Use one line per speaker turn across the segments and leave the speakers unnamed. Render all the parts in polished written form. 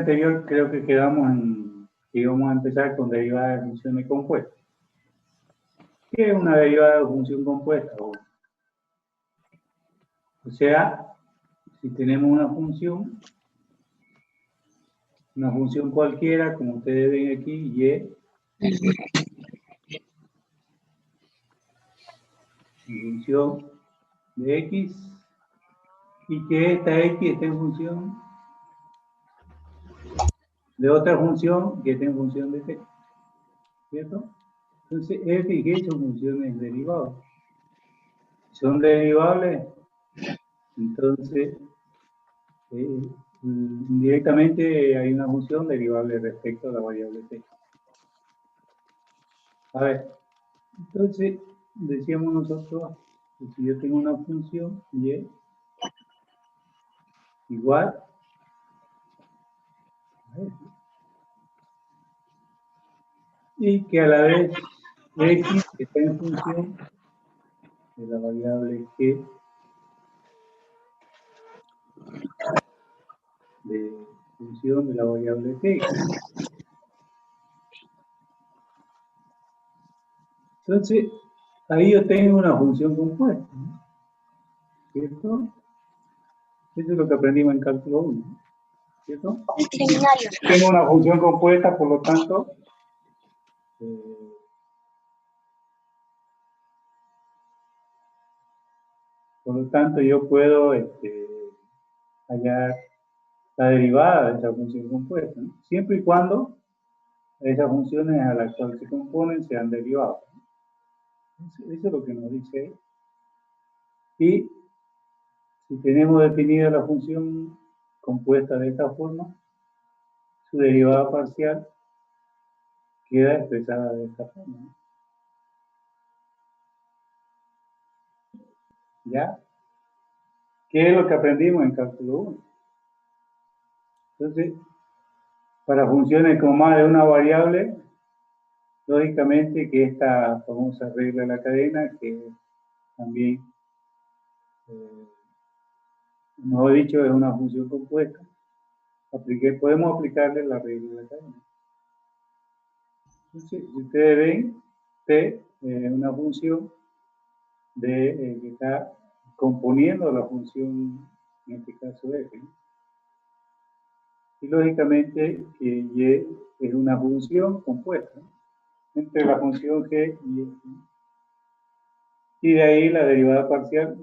anterior creo que quedamos en que íbamos a empezar con derivadas de funciones compuestas. ¿Qué es una derivada de función compuesta? O sea, si tenemos una función cualquiera, como ustedes ven aquí, y función de x, y que esta x esté en función de otra función que esté en función de t, ¿cierto? Entonces, f y g son funciones derivables. Son derivables, entonces, indirectamente hay una función derivable respecto a la variable t. A ver, entonces, decíamos nosotros, que si yo tengo una función y igual a f, y que a la vez x está en función de la variable g de función de la variable t. Entonces, ahí yo tengo una función compuesta, ¿no? ¿Cierto? Eso es lo que aprendimos en cálculo 1, ¿cierto? Tengo una función compuesta, por lo tanto, yo puedo hallar la derivada de esa función compuesta, ¿no? Siempre y cuando esas funciones a las cuales se componen sean derivadas, ¿no? Eso es lo que nos dice ahí. Y si tenemos definida la función compuesta de esta forma, su derivada parcial queda expresada de esta forma, ¿no? ¿Ya? ¿Qué es lo que aprendimos en cálculo 1? Entonces, para funciones con más de una variable, lógicamente que esta famosa regla de la cadena, que también, mejor dicho, es una función compuesta, podemos aplicarle la regla de la cadena. Entonces, si ustedes ven, t es una función que está componiendo la función, en este caso f, ¿no? Y lógicamente que y es una función compuesta, ¿no?, entre la función g y f, ¿no? Y de ahí la derivada parcial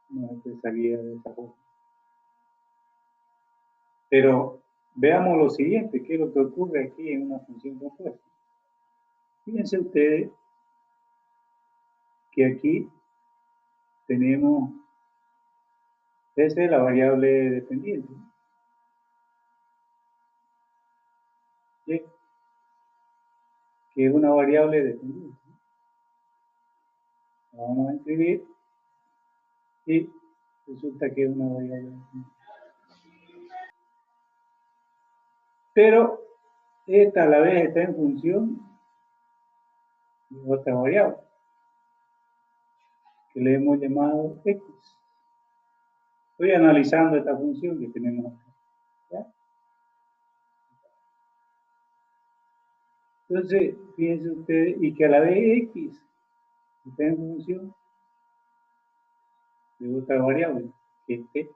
nos expresaría de esta forma. Pero veamos lo siguiente, ¿qué es lo que ocurre aquí en una función compuesta? Fíjense ustedes que aquí tenemos, esa es la variable dependiente, ¿no?, ¿sí?, que es una variable dependiente. La vamos a escribir y resulta que es una variable dependiente. Pero esta a la vez está en función de otra variable que le hemos llamado x. Estoy analizando esta función que tenemos acá, ¿ya? Entonces, fíjense ustedes, y que a la vez x está en función de otra variable, que es t.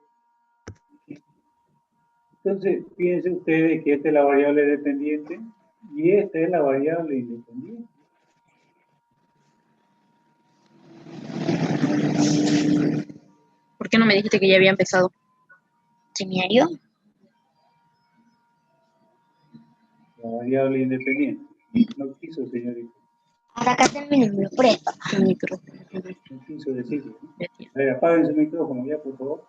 Entonces, fíjense ustedes que esta es la variable dependiente y esta es la variable independiente.
¿Por qué no me dijiste que ya había empezado? ¿Seminario?
La variable independiente. No quiso, señorita.
Ahora acá termino, me lo presta.
No quiso decirlo, ¿no? A ver, apaguen su micrófono ya, por favor.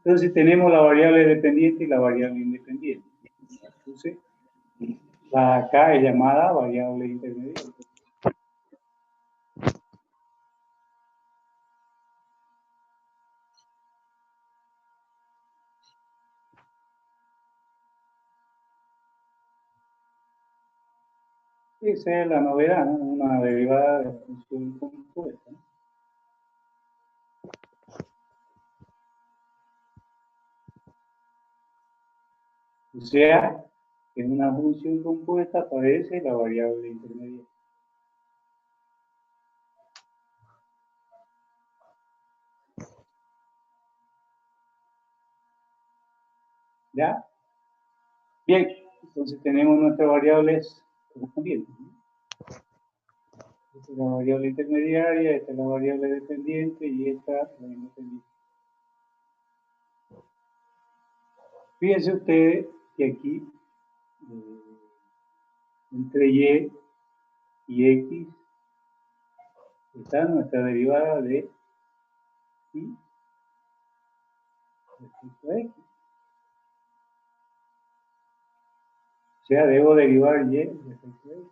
Entonces tenemos la variable dependiente y la variable independiente. Entonces, la acá es llamada variable intermedia. Esa es la novedad, ¿no? Una derivada de función compuesta, ¿no? O sea, en una función compuesta aparece la variable intermedia. ¿Ya? Bien, entonces tenemos nuestras variables correspondientes, ¿no? Esta es la variable intermediaria, esta es la variable dependiente y esta la independiente. Fíjense ustedes que aquí entre y x está nuestra derivada de y respecto a x. O sea, debo derivar y respecto a x.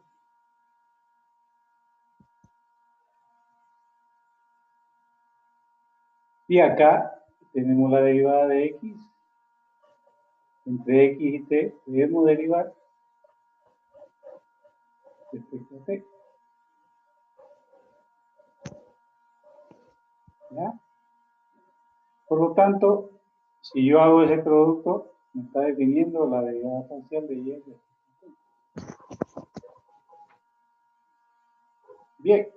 Y acá tenemos la derivada de x. Entre x y t debemos derivar respecto a t. ¿Ya? Por lo tanto, si yo hago ese producto, me está definiendo la derivada parcial de y respecto a t. Bien.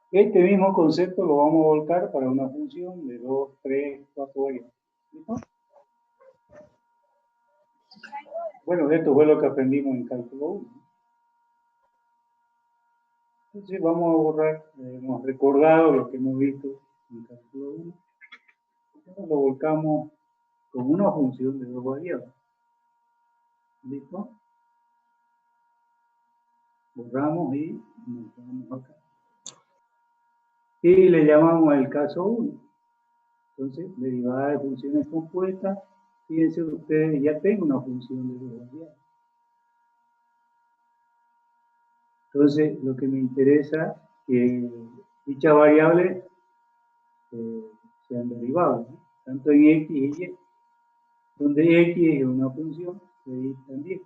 Este mismo concepto lo vamos a volcar para una función de 2, 3, 4 variables. ¿Listo? Bueno, esto fue lo que aprendimos en cálculo 1. Entonces vamos a borrar, hemos recordado lo que hemos visto en cálculo 1. Ahora lo volcamos con una función de 2 variables. ¿Listo? Borramos y nos vamos acá. Y le llamamos el caso 1. Entonces, derivada de funciones compuestas, fíjense ustedes, ya tengo una función de 2 variables. Entonces, lo que me interesa es que dichas variables sean derivables, ¿no? Tanto en x y y, donde x es una función de y también.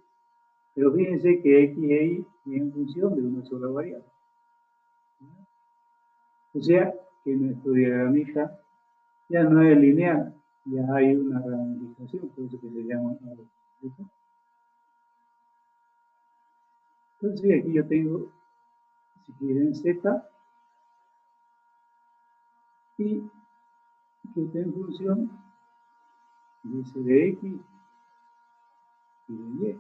Pero fíjense que x e y tienen función de una sola variable. O sea, que nuestro diagramita ya no es lineal, ya hay una ramificación, por eso que se llama árbol. Entonces, aquí yo tengo, si quieren, z, y que está en función dice de x y de y.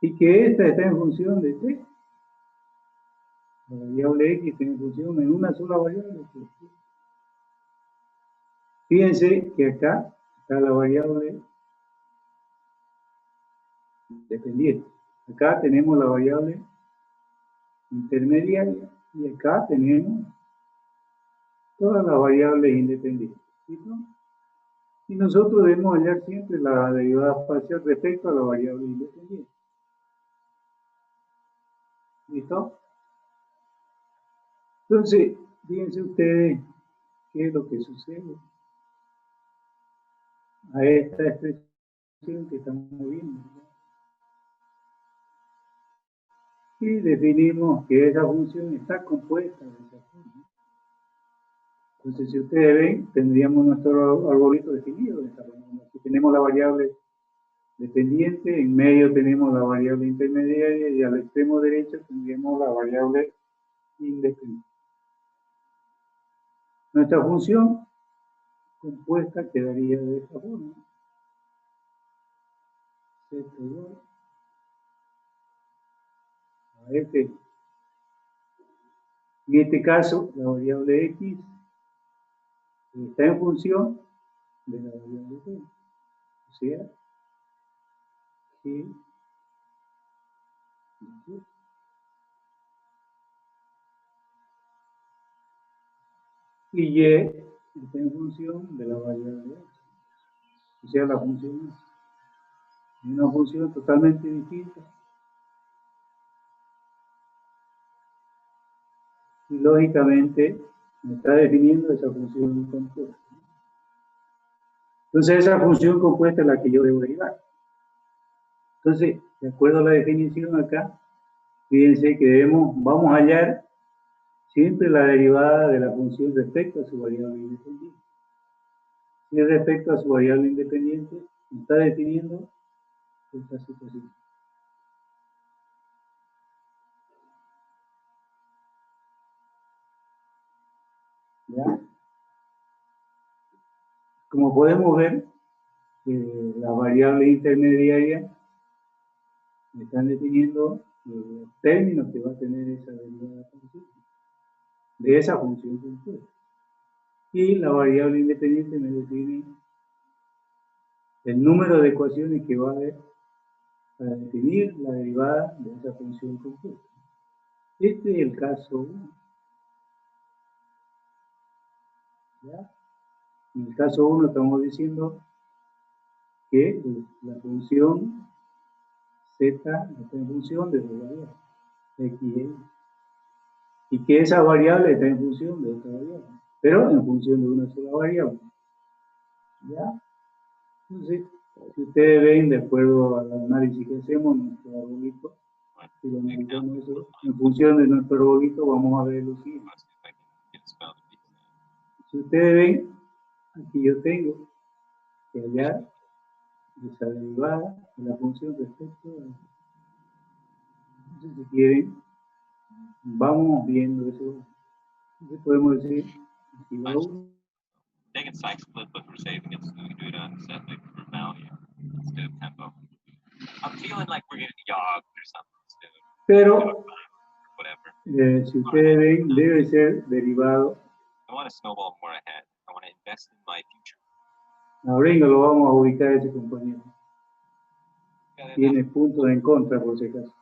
Y que esta está en función de t. La variable x está en función en una sola variable. Fíjense que acá está la variable dependiente. Acá tenemos la variable intermediaria y acá tenemos todas las variables independientes. ¿Listo? Y nosotros debemos hallar siempre la derivada parcial respecto a la variable independiente. ¿Listo? Entonces, fíjense ustedes qué es lo que sucede a esta expresión que estamos viendo. Y definimos que esa función está compuesta de esa forma. Entonces, si ustedes ven, tendríamos nuestro algoritmo definido de esta forma. Aquí tenemos la variable dependiente, en medio tenemos la variable intermediaria y al extremo derecho tendríamos la variable independiente. Nuestra función compuesta quedaría de esta forma. Z igual a f. En este caso, la variable x está en función de la variable t. O sea, g y y está en función de la variable x. O sea, la función es una función totalmente distinta. Y lógicamente me está definiendo esa función compuesta. Entonces esa función compuesta es la que yo debo derivar. Entonces, de acuerdo a la definición acá, fíjense que vamos a hallar siempre la derivada de la función respecto a su variable independiente. Y respecto a su variable independiente, está definiendo esta situación. ¿Ya? Como podemos ver, las variables intermediarias están definiendo los términos que va a tener esa derivada de esa función compuesta. Y la variable independiente me define el número de ecuaciones que va a haber para definir la derivada de esa función compuesta. Este es el caso 1. ¿Ya? En el caso 1 estamos diciendo que la función z está en función de dos variables, x y y. Y que esa variable está en función de otra variable, pero en función de una sola variable. ¿Ya? Entonces, si ustedes ven, de acuerdo al análisis que hacemos, nuestro arbolito, si lo analizamos eso, en función de nuestro arbolito, vamos a ver lo siguiente. Si ustedes ven, aquí yo tengo que hallar esa derivada de la función respecto a... Entonces, si quieren, vamos viendo eso. Entonces podemos decir, aquí va uno.
Take it side split, but we're saving it, so we can do it on set like for value instead of tempo. I'm feeling like we're getting yogged or something, dude.
Pero,
Whatever.
si ustedes ven, debe ser derivado.
I want to snowball more ahead. I want to invest in my future.
Ahora lo vamos a ubicar a ese compañero.
Got
Tiene
enough.
puntos en contra, por si acaso.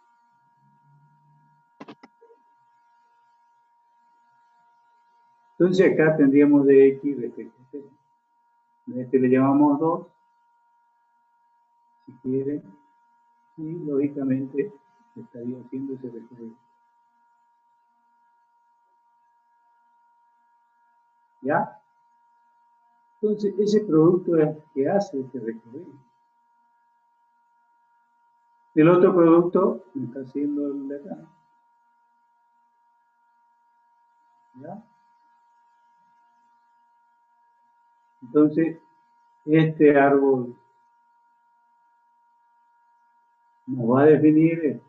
Entonces acá tendríamos de x respecto a t. A este le llamamos 2, si quieren, y lógicamente estaría haciendo ese recorrido. ¿Ya? Entonces ese producto es el que hace este recorrido. El otro producto me está haciendo el de acá. ¿Ya? Entonces, este árbol nos va a definir,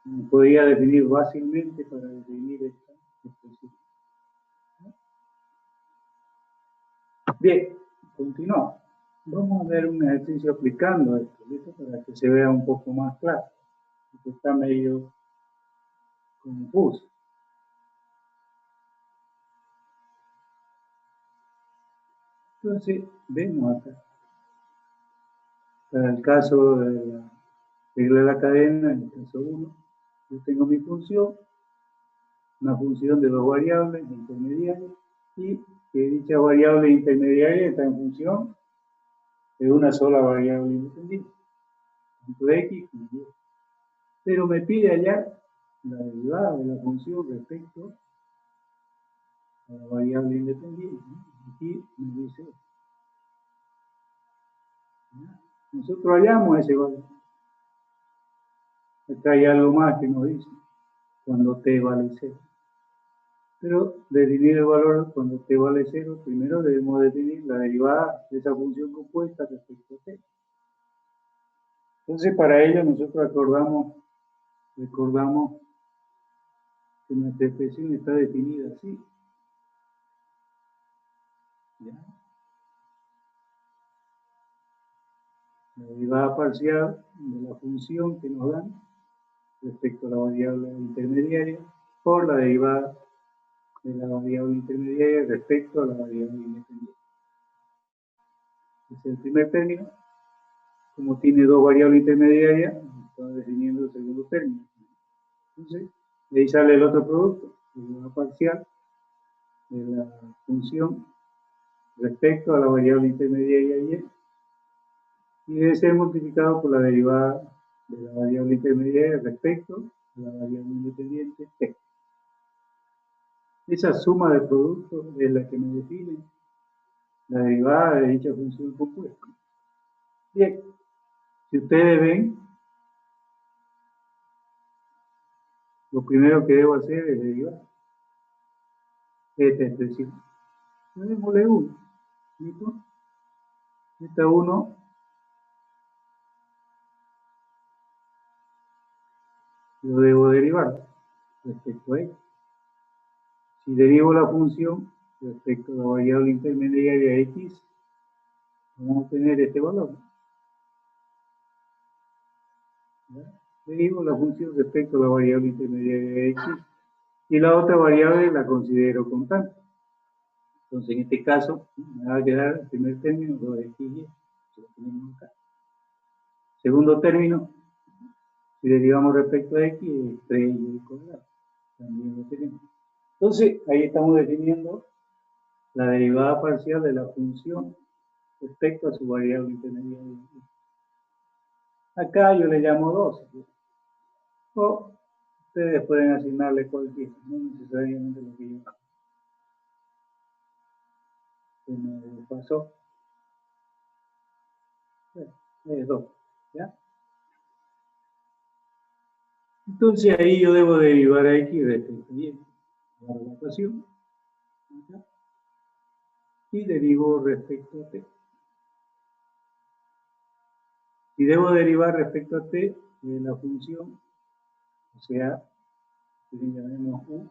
nos podría definir fácilmente para definir esta expresión. Bien, continuamos. Vamos a ver un ejercicio aplicando esto, ¿listo? Para que se vea un poco más claro, porque está medio confuso. Entonces, vemos acá. Para el caso de la regla de la cadena, en el caso 1, yo tengo mi función, una función de dos variables intermediarias, y que dicha variable intermediaria está en función de una sola variable independiente, tanto x como y. Pero me pide hallar la derivada de la función respecto a la variable independiente. Aquí me dice, ¿ya? Nosotros hallamos ese valor. Acá hay algo más que nos dice, cuando t vale 0. Pero definir el valor cuando t vale 0, primero debemos definir la derivada de esa función compuesta respecto a t. Entonces, para ello nosotros recordamos que nuestra expresión está definida así. ¿Ya? La derivada parcial de la función que nos dan respecto a la variable intermediaria por la derivada de la variable intermediaria respecto a la variable independiente. Ese es el primer término. Como tiene dos variables intermediarias, está definiendo el segundo término. Entonces, de ahí sale el otro producto, la derivada parcial de la función respecto a la variable intermediaria y, y debe ser multiplicado por la derivada de la variable intermediaria respecto a la variable independiente t. Esa suma de productos es la que me define la derivada de dicha función compuesta. Bien, si ustedes ven, lo primero que debo hacer es derivar esta expresión. Démosle 1, ¿listo? Esta 1 lo debo derivar respecto a x. Si derivo la función respecto a la variable intermediaria x, vamos a obtener este valor. ¿Ya? Derivo la función respecto a la variable intermediaria x y la otra variable la considero constante. Entonces, en este caso, me va a quedar el primer término 2xy, que lo tenemos acá. Segundo término, si derivamos respecto a x, es 3y cuadrado. También lo tenemos. Entonces, ahí estamos definiendo la derivada parcial de la función respecto a su variable intermediaria. Acá yo le llamo 2. O ustedes pueden asignarle cualquier, no necesariamente lo que yo se me pasó. Es 2. ¿Ya? Entonces ahí yo debo derivar a x respecto a y. La ecuación. Y derivo respecto a t. Si debo derivar respecto a t de la función, o sea, que le llamemos u,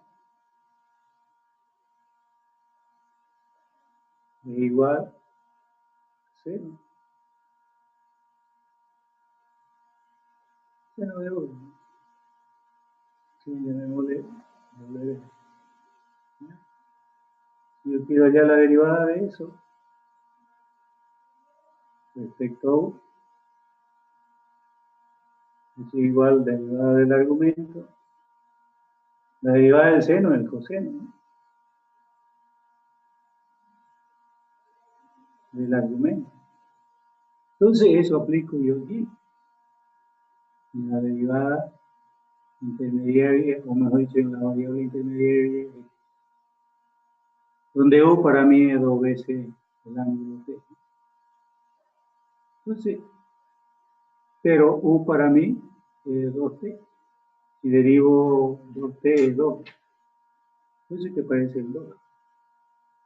es igual a 0. Seno de u. Sí, llamémosle w. Yo quiero hallar la derivada de eso respecto a u. Es igual a la derivada del argumento. La derivada del seno es el coseno, ¿no? Del argumento. Entonces eso aplico yo aquí. En la derivada intermediaria, o mejor dicho, en la variable intermediaria, donde u para mí es 2 veces el ángulo t. Entonces, pero u para mí es 2t. Si derivo 2t es 2. Entonces, ¿qué parece el 2?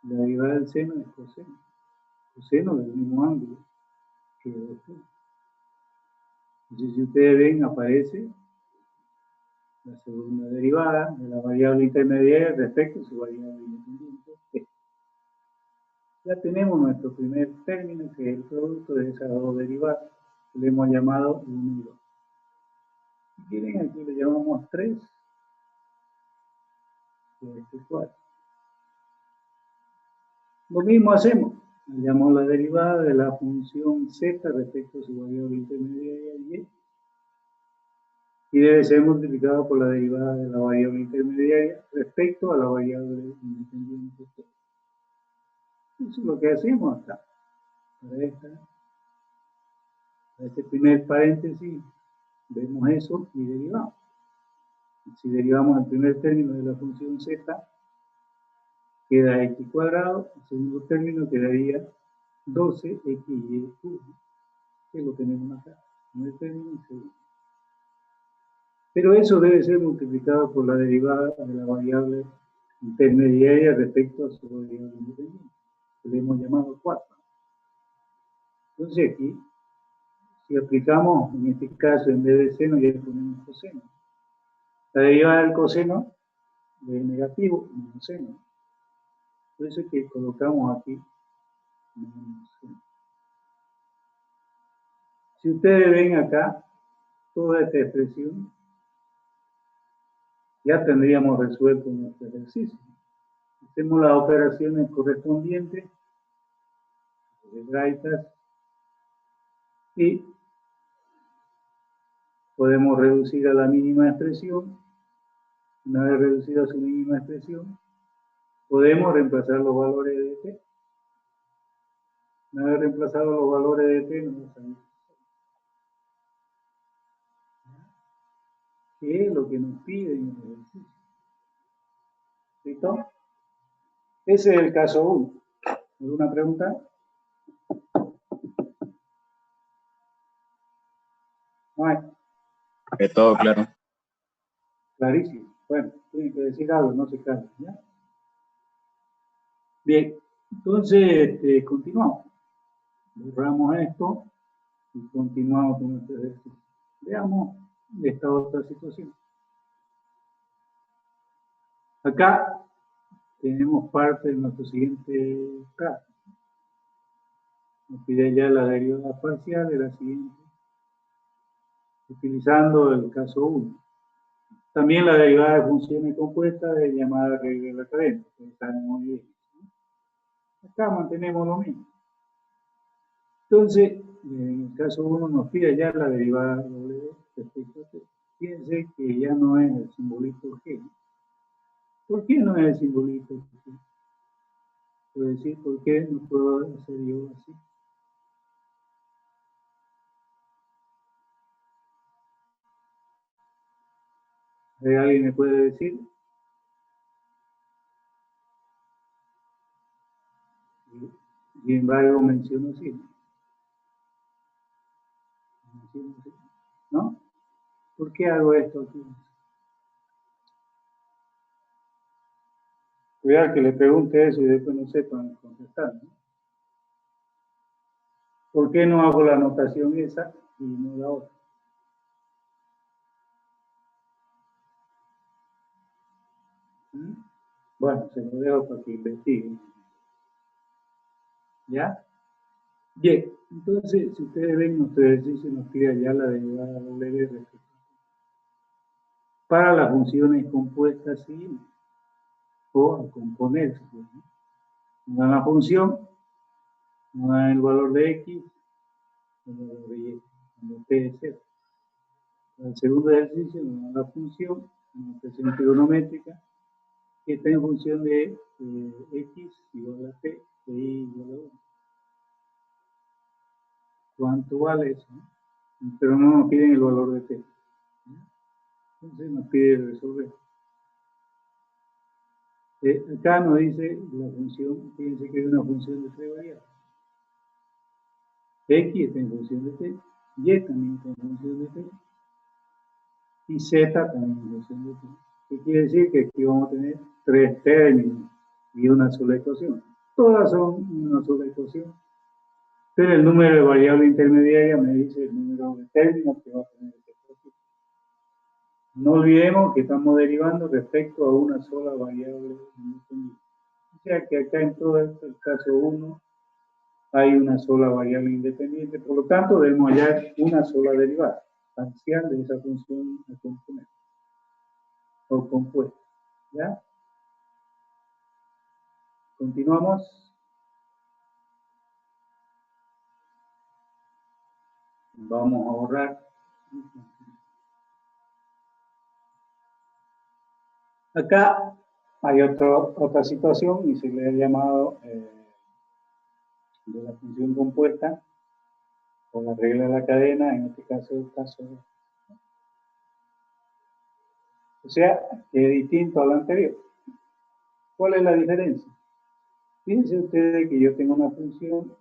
La derivada del seno es coseno. Coseno del mismo ángulo que 2t. Entonces, si ustedes ven, aparece la segunda derivada de la variable intermediaria respecto a su variable independiente t. Ya tenemos nuestro primer término, que es el producto de esas dos derivadas, que le hemos llamado 1 y 2. Si quieren, aquí le llamamos 3 y este 4. Lo mismo hacemos. Hallamos la derivada de la función z respecto a su variable intermediaria y debe ser multiplicado por la derivada de la variable intermediaria respecto a la variable independiente t. Eso es lo que hacemos acá. Para este primer paréntesis, vemos eso y derivamos. Si derivamos el primer término de la función z, queda x cuadrado. El segundo término quedaría 12xy cubo, que lo tenemos acá. Primer término y segundo. Pero eso debe ser multiplicado por la derivada de la variable intermediaria respecto a su variable independiente, que le hemos llamado 4. Entonces aquí, si aplicamos, en este caso, en vez de seno, ya ponemos coseno. La derivada del coseno es negativo, menos seno. Por eso es que colocamos aquí menos seno. Si ustedes ven acá, toda esta expresión, ya tendríamos resuelto nuestro ejercicio. Hacemos las operaciones correspondientes, algebraicas, y podemos reducir a la mínima expresión. Una vez reducida a su mínima expresión, podemos reemplazar los valores de t. Una vez reemplazados los valores de t, nos vamos a ver qué es lo que nos pide en el ejercicio. ¿Listo? Ese es el caso 1. ¿Alguna pregunta? No hay.
Es todo claro.
Clarísimo. Bueno, tienen que decir algo, no se callen, ¿ya? Bien, entonces continuamos. Borramos esto y continuamos con nuestro ejercicio. Veamos esta otra situación. Acá tenemos parte de nuestro siguiente caso. Nos pide ya la derivada parcial de la siguiente, utilizando el caso 1. También la derivada de funciones compuestas es llamada regla de la cadena. Muy bien. Acá mantenemos lo mismo. Entonces, en el caso 1 nos pide ya la derivada W respecto a T. Fíjense que ya no es el simbolito G. ¿Por qué no es el simbolito G? Puedo decir, ¿por qué no puedo hacer yo así? ¿Alguien me puede decir? Sin embargo, menciono así. ¿No? ¿Por qué hago esto aquí? Cuidado que le pregunte eso y después no sepan contestar, ¿no? ¿Por qué no hago la anotación esa y no la otra? Bueno, se lo dejo para que investiguen. ¿Ya? Bien, entonces, si ustedes ven nuestro ejercicio, nos pide ya la derivada W respecto para las funciones compuestas sí, o a componerse. ¿No? Nos dan la función, nos dan el valor de X, el valor de Y, cuando T es 0. El segundo ejercicio nos dan la función, una expresión trigonométrica, que está en función de X igual a T, de Y igual a 1. ¿Cuánto vale eso? Pero no nos piden el valor de T. Entonces nos pide resolver. Acá nos dice la función, fíjense que hay una función de 3 variables. X está en función de T, Y también está en función de T, y Z también en función de T. ¿Qué quiere decir? Que aquí vamos a tener 3 términos y una sola ecuación. Todas son una sola ecuación. Pero el número de variables intermediarias me dice el número de términos que va a tener esta ecuación. No olvidemos que estamos derivando respecto a una sola variable independiente. O sea que acá en todo esto, el caso 1, hay una sola variable independiente, por lo tanto debemos hallar una sola derivada parcial de esa función a componer o compuesta. ¿Ya? Continuamos. Vamos a borrar. Acá hay otra situación y se le ha llamado de la función compuesta o la regla de la cadena, en este caso el caso 2. O sea, que es distinto a lo anterior. ¿Cuál es la diferencia? Fíjense ustedes que yo tengo una función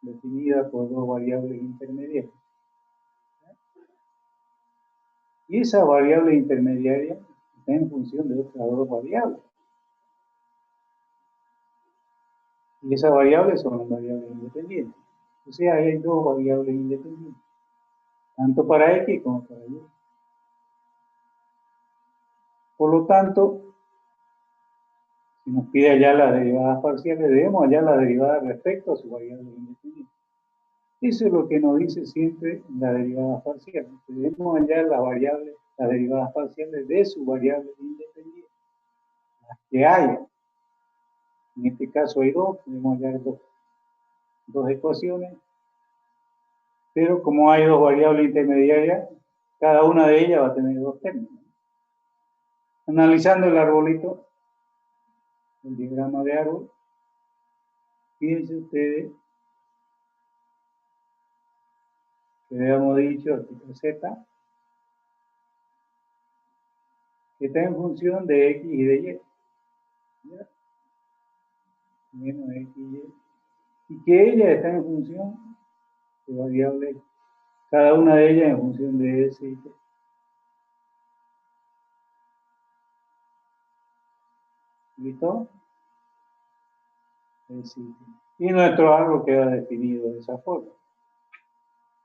definida por dos variables intermediarias. Y esa variable intermediaria está en función de otras dos variables. Y esas variables son las variables independientes. O sea, hay dos variables independientes, tanto para X como para Y. Por lo tanto, si nos pide hallar las derivadas parciales, debemos hallar las derivadas respecto a su variable independiente. Eso es lo que nos dice siempre la derivada parcial. Debemos hallar las derivadas parciales de su variable independiente. Las que haya. En este caso hay dos, podemos hallar dos ecuaciones. Pero como hay dos variables intermediarias, cada una de ellas va a tener dos términos. Analizando el arbolito, el diagrama de árbol, fíjense ustedes que habíamos dicho aquí Z, que está en función de X y de Y. ¿Ya? Menos X y Y. Y que ella está en función de variables, cada una de ellas en función de S y T. ¿Listo? S y T. Y nuestro árbol queda definido de esa forma.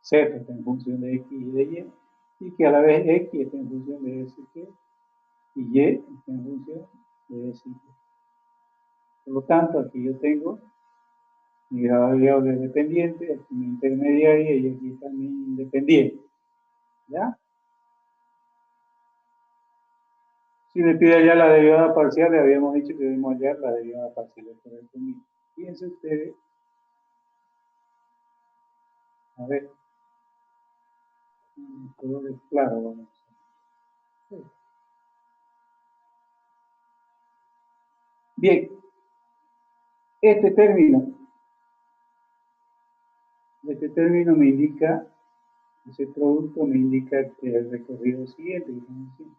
Z está en función de X y de Y, y que a la vez X está en función de S y Y está en función de S y Y. Por lo tanto, aquí yo tengo mi variable dependiente, aquí mi intermediaria y aquí está mi independiente. ¿Ya? Si me pide ya la derivada parcial, le habíamos dicho que debemos hallar la derivada parcial correspondiente. Fíjense ustedes. A ver. El color es claro, vamos a ver. Bien. Este término me indica, ese producto me indica que el recorrido siguiente, que estamos haciendo.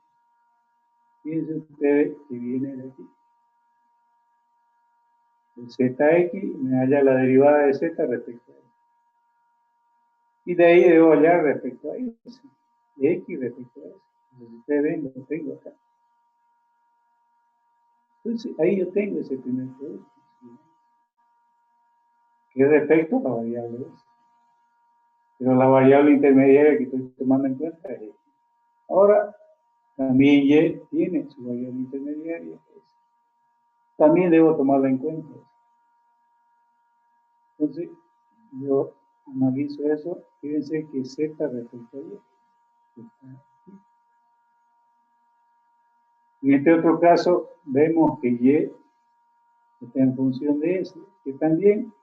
Fíjense ustedes que viene de aquí. El zx me halla la derivada de z respecto a x. Y de ahí debo hallar respecto a x. De x respecto a x. Entonces ustedes ven, lo tengo acá. Entonces ahí yo tengo ese primer producto. Que es respecto a la variable s. Pero la variable intermediaria que estoy tomando en cuenta es x. Ahora, también y tiene su variable intermediaria. También debo tomarla en cuenta. Entonces, yo analizo eso. Fíjense que z respecto a y. En este otro caso, vemos que y está en función de s, que también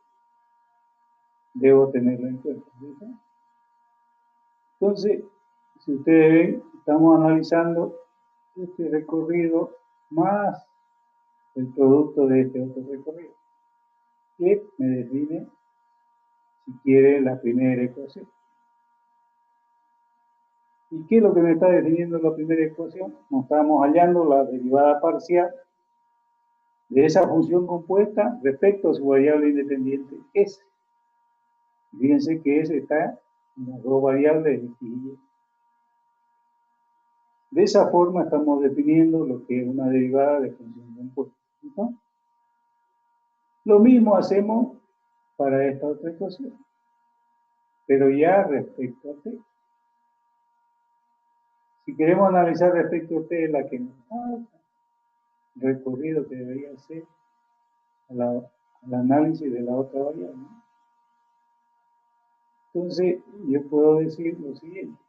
debo tenerlo en cuenta. ¿Sí? Entonces, si ustedes ven, estamos analizando este recorrido más el producto de este otro recorrido, que me define, si quiere, la primera ecuación. ¿Y qué es lo que me está definiendo la primera ecuación? Nos estamos hallando la derivada parcial de esa función compuesta respecto a su variable independiente s. Fíjense que s está en las dos variables x y y. De esa forma estamos definiendo lo que es una derivada de función compuesta. ¿No? Lo mismo hacemos para esta otra ecuación, pero ya respecto a t. Si queremos analizar respecto a t la que nos falta, el recorrido que debería hacer al análisis de la otra variable. Entonces, yo puedo decir lo siguiente.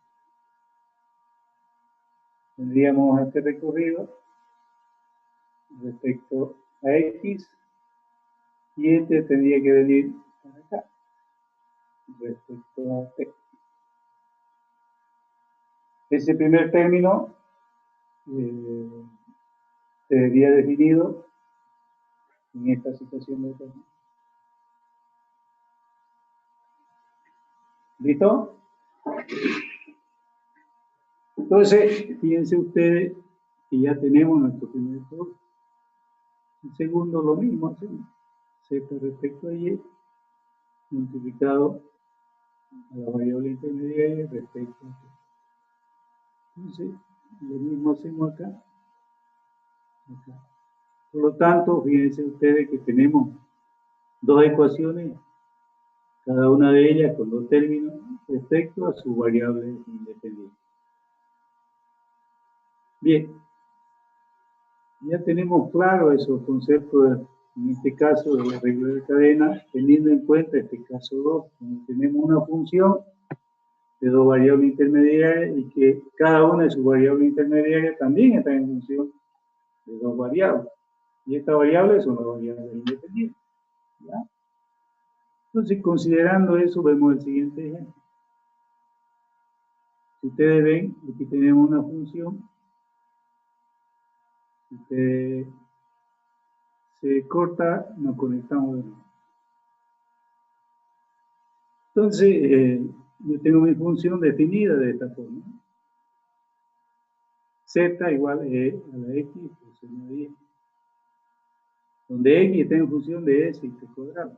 Tendríamos este recorrido respecto a x y este tendría que venir para acá respecto a t. Ese primer término sería definido en esta situación de término. ¿Listo? Entonces, fíjense ustedes que ya tenemos nuestro primer producto. El segundo, lo mismo hacemos. Z respecto a y multiplicado a la variable intermediaria respecto a t. Entonces, lo mismo hacemos acá. Por lo tanto, fíjense ustedes que tenemos dos ecuaciones, cada una de ellas con dos términos respecto a su variable independiente. Bien, ya tenemos claro esos conceptos, en este caso de la regla de cadena, teniendo en cuenta este caso 2, donde tenemos una función de dos variables intermediarias y que cada una de sus variables intermediarias también está en función de dos variables. Y estas variables son las variables independientes. ¿Ya? Entonces, considerando eso, vemos el siguiente ejemplo. Si ustedes ven, aquí tenemos una función. Si ustedes se corta, nos conectamos de nuevo. Entonces, yo tengo mi función definida de esta forma. Z igual a la x por seno de y. Donde x está en función de s y t cuadrado.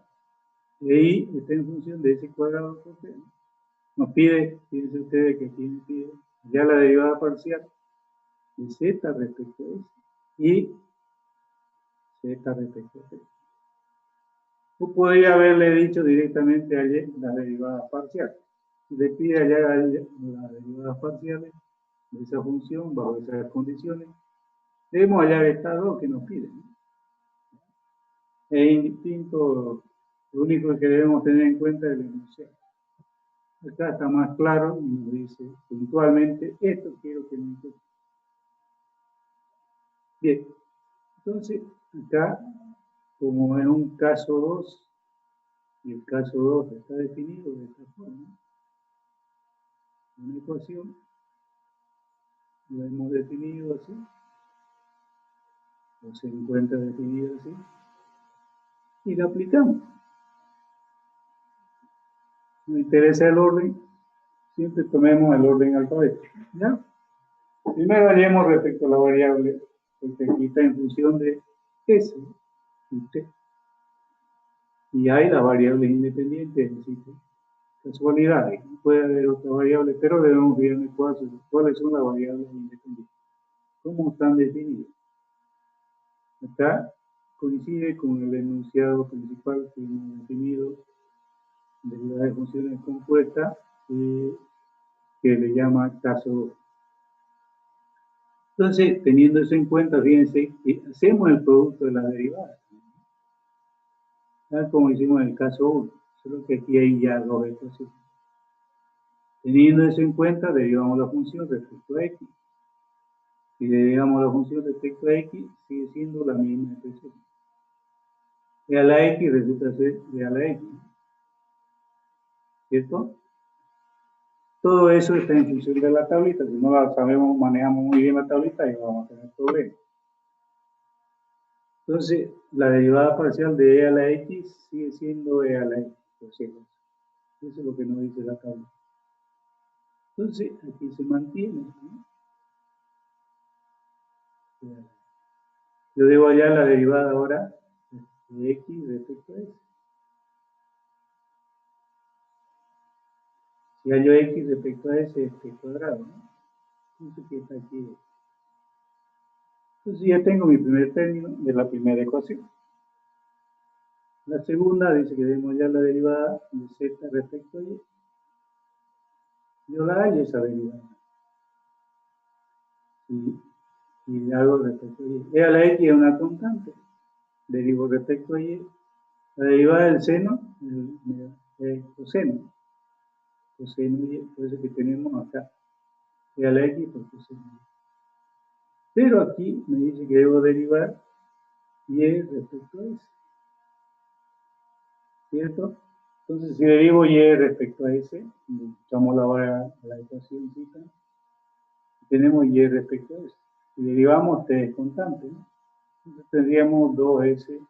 Y está en función de s cuadrado por t. Nos pide, fíjense ustedes que aquí me pide ya la derivada parcial de z respecto a s y z respecto a t. O podría haberle dicho directamente a Y las derivadas parciales. Le pide allá las derivadas parciales de esa función bajo esas condiciones. Debemos hallar estas dos que nos piden, ¿no? Es indistinto, lo único que debemos tener en cuenta es el enunciado. Acá está más claro y nos dice puntualmente, esto quiero que me encuentre. Bien, entonces acá, como es un caso 2, y el caso 2 está definido de esta forma, una ecuación, lo hemos definido así, o se encuentra definido así, y lo aplicamos. Nos interesa el orden, siempre tomemos el orden alfabético, ¿ya? Primero hallemos respecto a la variable, porque aquí está en función de S y T. Y hay las variables independientes, es decir, casualidades, puede haber otra variable, pero debemos ver cuáles son las variables independientes, cómo están definidas. Acá coincide con el enunciado principal que hemos definido, derivada de funciones compuestas, que le llama caso 2. Entonces, teniendo eso en cuenta, fíjense que hacemos el producto de las derivadas, tal como hicimos en el caso 1, solo que aquí hay ya dos ecuaciones. Teniendo eso en cuenta, derivamos la función respecto a x. Si derivamos la función respecto a x, sigue siendo la misma expresión. E a la x resulta ser e a la x, ¿cierto? Todo eso está en función de la tablita. Si no la sabemos, manejamos muy bien la tablita y vamos a tener problemas. Entonces, la derivada parcial de e a la x sigue siendo e a la x, por cierto. Eso es lo que nos dice la tabla. Entonces, aquí se mantiene, ¿no? Yo debo hallar la derivada ahora de x respecto a s. Si hallo x respecto a s, este cuadrado, ¿no? Entonces, ¿qué está aquí? Entonces, ya tengo mi primer término de la primera ecuación. La segunda dice que debemos hallar la derivada de z respecto a y. Yo la hallo esa derivada. Y hago respecto a y. E a la x es una constante. Derivo respecto a y. La derivada del seno es el coseno. Coseno y, por eso que tenemos acá. E a la x por coseno y. Pero aquí me dice que debo derivar y respecto a s. ¿Cierto? Entonces, si derivo y respecto a s, usamos la ecuación cita, tenemos y respecto a s. Si derivamos t es constante, ¿no? Entonces tendríamos 2st,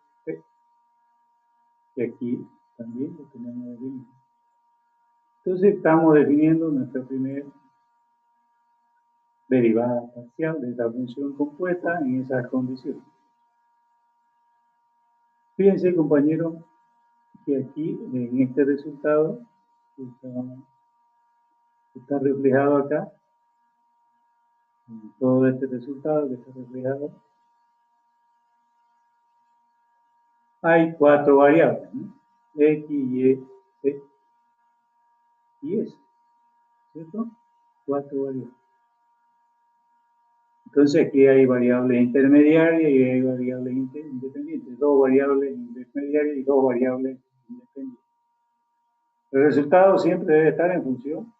y aquí también lo tenemos definido. Entonces estamos definiendo nuestra primera derivada parcial de esta función compuesta en esas condiciones. Fíjense, compañeros, que aquí en este resultado está reflejado acá, en todo este resultado que está reflejado, hay 4 variables, ¿no? X, Y, T y S, ¿cierto? 4 variables. Entonces aquí hay variables intermediarias y hay variables independientes, 2 variables intermediarias y 2 variables independientes. El resultado siempre debe estar en función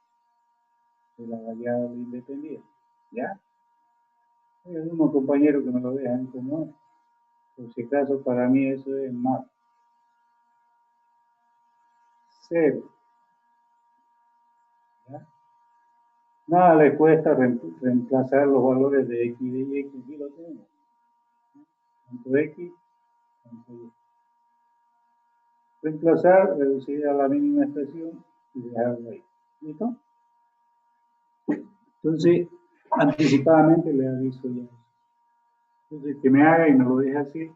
de la variable independiente, ¿ya? Hay algunos compañeros que me lo dejan como, por si acaso, para mí eso es más 0. ¿Ya? Nada le cuesta reemplazar los valores de x y de y, que aquí lo tenemos. Tanto x, tanto y. Reemplazar, reducir a la mínima expresión y dejarlo ahí. ¿Listo? Entonces, anticipadamente le aviso ya. Entonces, que me haga y me lo deje así,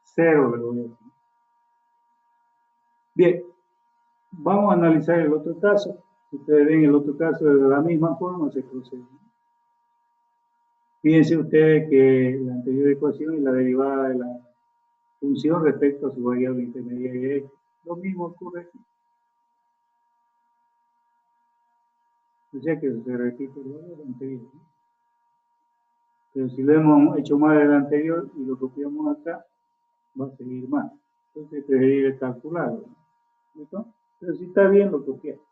0 le voy a decir. Bien, vamos a analizar el otro caso. Si ustedes ven el otro caso de la misma forma, se procede. Fíjense ustedes que la anterior ecuación es la derivada de función respecto a su variable intermediaria X. Lo mismo ocurre aquí. O sea que se repite el valor anterior, ¿no? Pero si lo hemos hecho mal el anterior y lo copiamos acá, va a seguir mal. Entonces preferible calcularlo. ¿Listo? Pero si está bien, lo copiamos.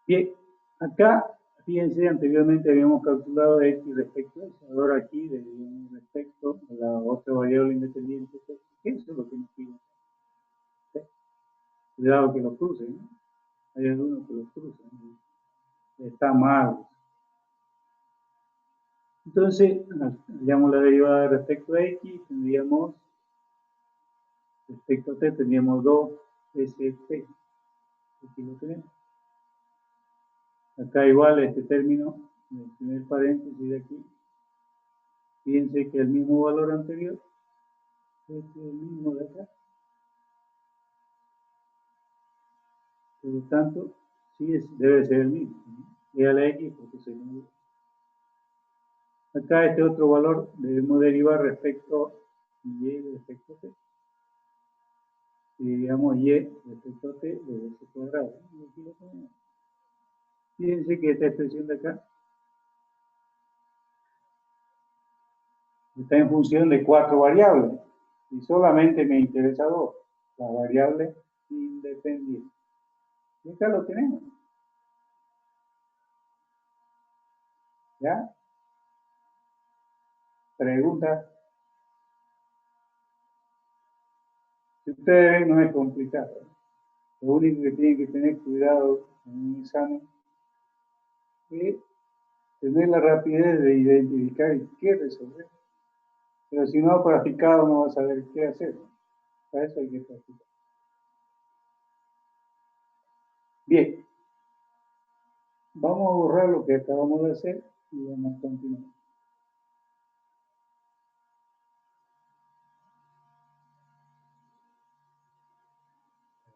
Bien, acá, fíjense, anteriormente habíamos calculado X respecto a eso. Ahora aquí debemos respecto a la otra variable independiente. Eso es lo que nos pide. ¿Sí? Cuidado que lo crucen, ¿no? Hay algunos que lo cruzan, ¿no? Está mal. Entonces, hallamos la derivada de respecto a X, tendríamos, respecto a T, tendríamos 2ST. Aquí lo tenemos. Acá igual este término, en el primer paréntesis de aquí, fíjense que el mismo valor anterior es el mismo de acá. Por lo tanto, sí debe ser el mismo, ¿no? Y a la X porque se nos dio. Acá este otro valor debemos derivar respecto a Y respecto a T. Si digamos Y respecto a T, debe ser cuadrado. Y aquí lo tenemos. Fíjense que esta expresión de acá está en función de 4 variables y solamente me interesa 2, la variable independiente. Y acá lo tenemos. ¿Ya? Pregunta. Si ustedes ven, no es complicado. Lo único que tienen que tener cuidado en un examen es tener la rapidez de identificar y qué resolver. Pero si no ha practicado, no va a saber qué hacer. Para eso hay que practicar. Bien. Vamos a borrar lo que acabamos de hacer y vamos a continuar.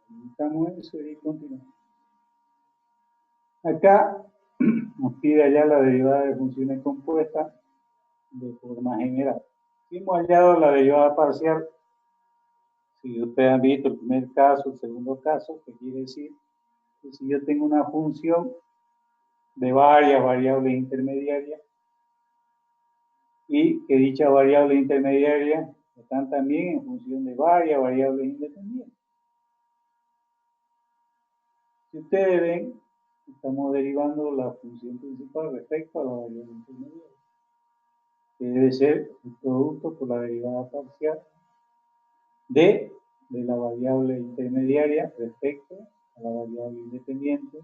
Necesitamos eso y continuamos. Acá nos pide hallar la derivada de funciones compuestas de forma general. Si hemos hallado la derivada parcial, si ustedes han visto el primer caso, el segundo caso, ¿qué quiere decir? Que si yo tengo una función de varias variables intermediarias y que dichas variables intermediarias están también en función de varias variables independientes. Si ustedes ven, estamos derivando la función principal respecto a la variable intermediaria, que debe ser el producto por la derivada parcial de la variable intermediaria respecto a la variable independiente.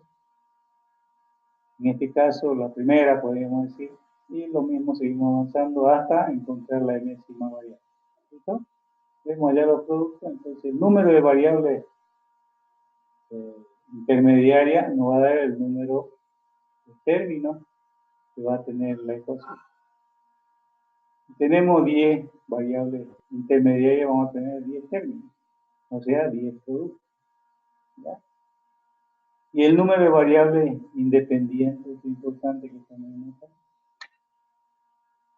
En este caso, la primera, podríamos decir, y lo mismo seguimos avanzando hasta encontrar la enésima variable. ¿Listo? Vemos allá los productos, entonces el número de variables intermediarias nos va a dar el número de términos que va a tener la ecuación. Si tenemos 10 variables intermediarias, vamos a tener 10 términos, o sea, 10 productos. ¿Ya? Y el número de variables independientes, es importante que también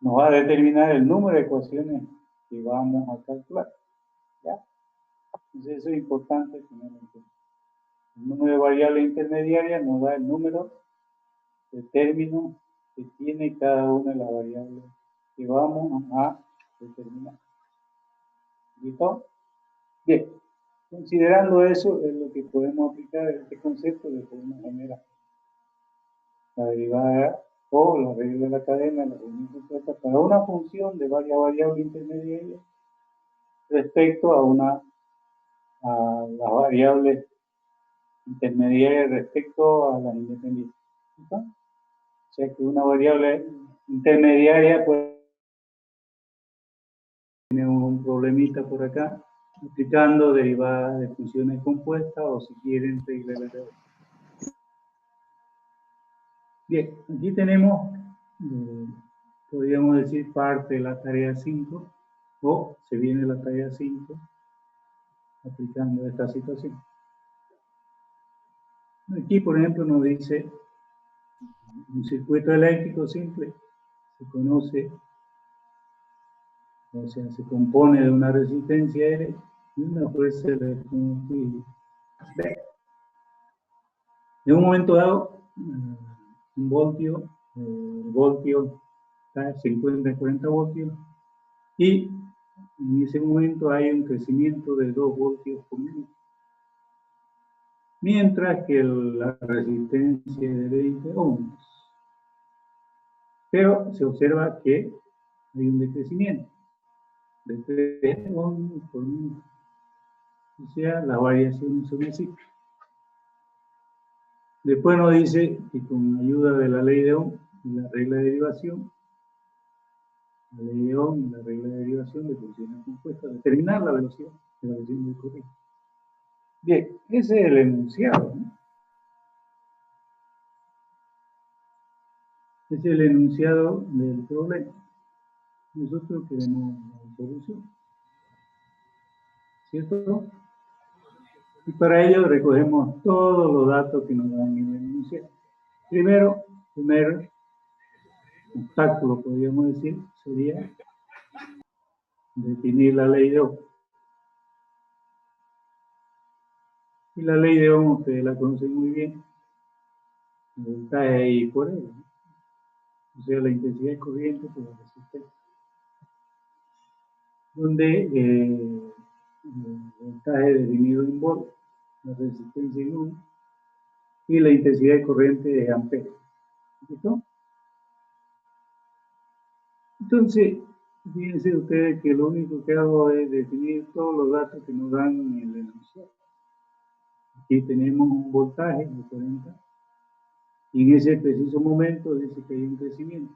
nos va a determinar el número de ecuaciones que vamos a calcular. ¿Ya? Entonces eso es importante tenerlo en cuenta. El número de variables intermediarias nos da el número de términos que tiene cada una de las variables que vamos a determinar. ¿Listo? Bien. Considerando eso, es lo que podemos aplicar este concepto de forma general. La derivada o la regla de la cadena, la reunión completa para una función de varias variables intermediarias respecto a las variables intermediarias respecto a las independientes. ¿Sí? O sea que una variable intermediaria puede tener un problemita por acá, aplicando derivadas de funciones compuestas o si quieren regla de la cadena. Bien, aquí tenemos, podríamos decir, parte de la tarea 5, o se viene la tarea 5, aplicando esta situación. Aquí, por ejemplo, nos dice, un circuito eléctrico simple, se conoce O sea, se compone de una resistencia R y una fuerza electromotriz B. En un momento dado, un voltio, el voltio está a 50 y 40 voltios, y en ese momento hay un crecimiento de 2 voltios por minuto. Mientras que la resistencia es de 20 ohms. Pero se observa que hay un decrecimiento de 3 ohms por minuto. O sea, las variaciones son así. Después nos dice que con ayuda de la ley de Ohm y la regla de derivación, la ley de Ohm y la regla de derivación de funciones compuestas, determinar la velocidad de variación del corriente. Bien, ese es el enunciado, ¿no? Ese es el enunciado del problema. Nosotros queremos la solución, ¿cierto? Y para ello recogemos todos los datos que nos dan en el enunciado. Primero, primer obstáculo, podríamos decir, sería definir la ley de Ohm. Y la ley de Ohm, ustedes la conocen muy bien, el voltaje I por L, ¿no? O sea, la intensidad de corriente por la resistencia. Donde el voltaje definido en volt, la resistencia en ohm, y la intensidad de corriente es amperes. ¿Listo? Entonces, fíjense ustedes que lo único que hago es definir todos los datos que nos dan en el enunciado. Aquí tenemos un voltaje de 40, y en ese preciso momento dice que hay un crecimiento.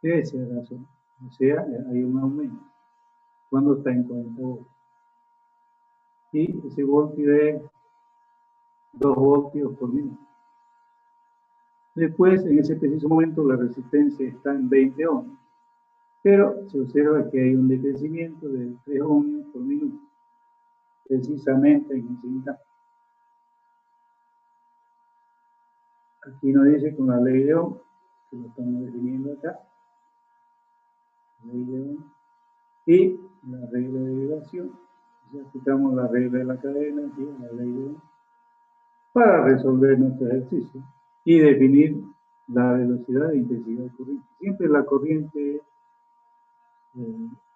Esa es la razón. O sea, hay un aumento cuando está en 40 voltios. Y ese voltio es 2 voltios por minuto. Después, en ese preciso momento, la resistencia está en 20 ohms. Pero se observa que hay un decrecimiento de 3 ohms por minuto, precisamente en ese instante. Aquí nos dice con la ley de Ohm, que lo estamos definiendo acá, la ley de Ohm, y la regla de derivación. Si aplicamos la regla de la cadena aquí, la ley de Ohm, para resolver nuestro ejercicio y definir la velocidad e intensidad de corriente. Siempre la corriente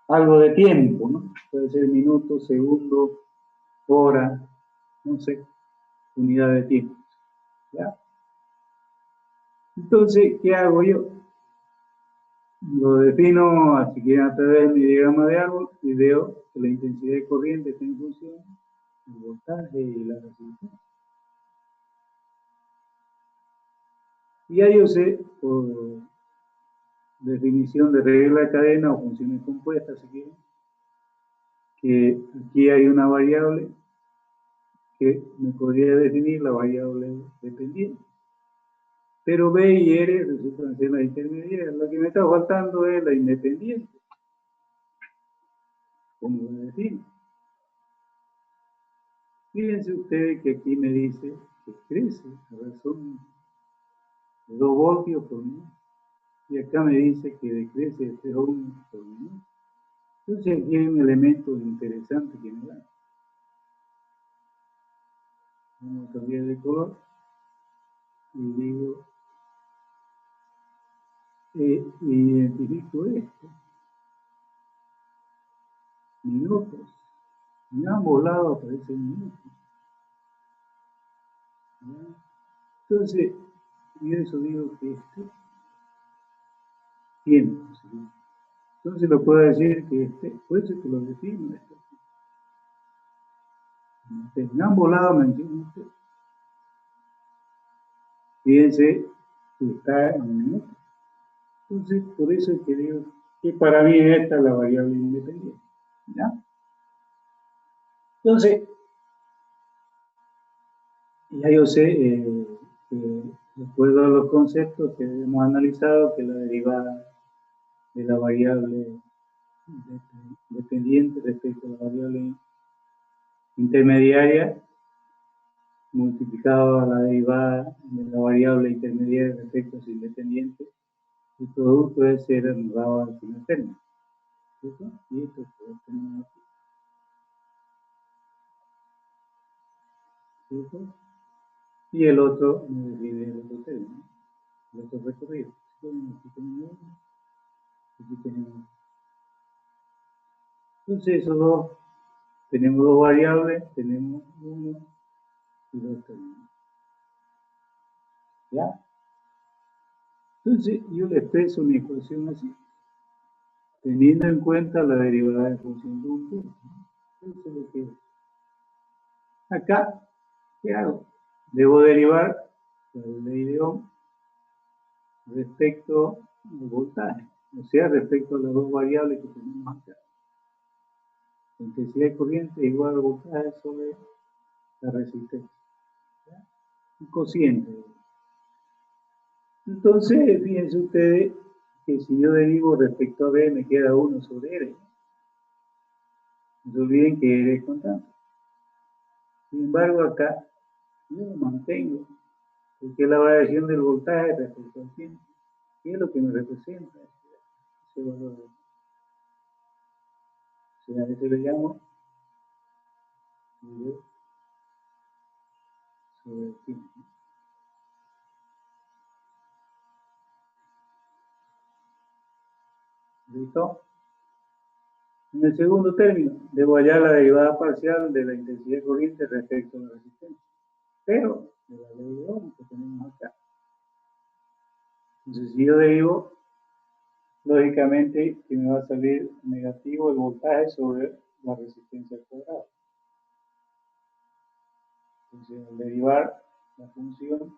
algo de tiempo, ¿no? Puede ser minutos, segundos, hora, no sé, unidad de tiempo. ¿Ya? Entonces, ¿qué hago yo? Lo defino, así que a través de mi diagrama de árbol, y veo que la intensidad de corriente está en función del voltaje y la resistencia. Y ya yo sé, por definición de regla de cadena o funciones compuestas, si quieren, que aquí hay una variable que me podría definir la variable dependiente. Pero B y R resultan ser las intermediarias. Lo que me está faltando es la independiente. ¿Cómo lo defino? Fíjense ustedes que aquí me dice que crece a razón de 2 voltios por minuto. Y acá me dice que decrece de 3 ohms por minuto. Entonces aquí hay un elemento interesante que me da. Vamos a cambiar de color. Y digo, identifico esto. Minutos. En ambos lados aparecen minutos. ¿Ya? Entonces, y eso digo que este tiempo. ¿Sí? Entonces lo puedo decir que este, por eso es que lo defino. En ambos lados menciono este. Fíjense que está en minutos. Entonces, por eso es que digo que para mí esta es la variable independiente. ¿Ya? Entonces, ya yo sé, que de acuerdo a los conceptos que hemos analizado, que la derivada de la variable dependiente respecto a la variable intermediaria multiplicado a la derivada de la variable intermediaria respecto a su independiente, el producto es ser anulado al primer término. ¿Cierto? Y esto que tenemos aquí. ¿Cierto? Y el otro me divide el otro término, el otro recorrido. Aquí tenemos uno, aquí tenemos otro. Entonces, esos dos, tenemos dos variables, tenemos uno y dos términos. ¿Ya? Entonces, yo le expreso mi ecuación así, teniendo en cuenta la derivada de función de un punto. Eso es lo que acá, ¿qué hago? Debo derivar la ley de Ohm respecto al voltaje, o sea, respecto a las dos variables que tenemos acá. La intensidad de corriente es igual al voltaje sobre la resistencia. ¿Ya? Un cociente. Entonces, fíjense ustedes que si yo derivo respecto a B, me queda 1 sobre R. No se olviden que R es constante. Sin embargo, acá yo lo mantengo, porque es la variación del voltaje respecto al tiempo. ¿Qué es lo que me representa ese valor? O sea, a veces le llamo V sobre el tiempo. ¿Listo? En el segundo término, debo hallar la derivada parcial de la intensidad de corriente respecto a la resistencia, pero de la ley de Ohm que tenemos acá. Entonces, si yo derivo, lógicamente que me va a salir negativo el voltaje sobre la resistencia al cuadrado. Entonces, al derivar la función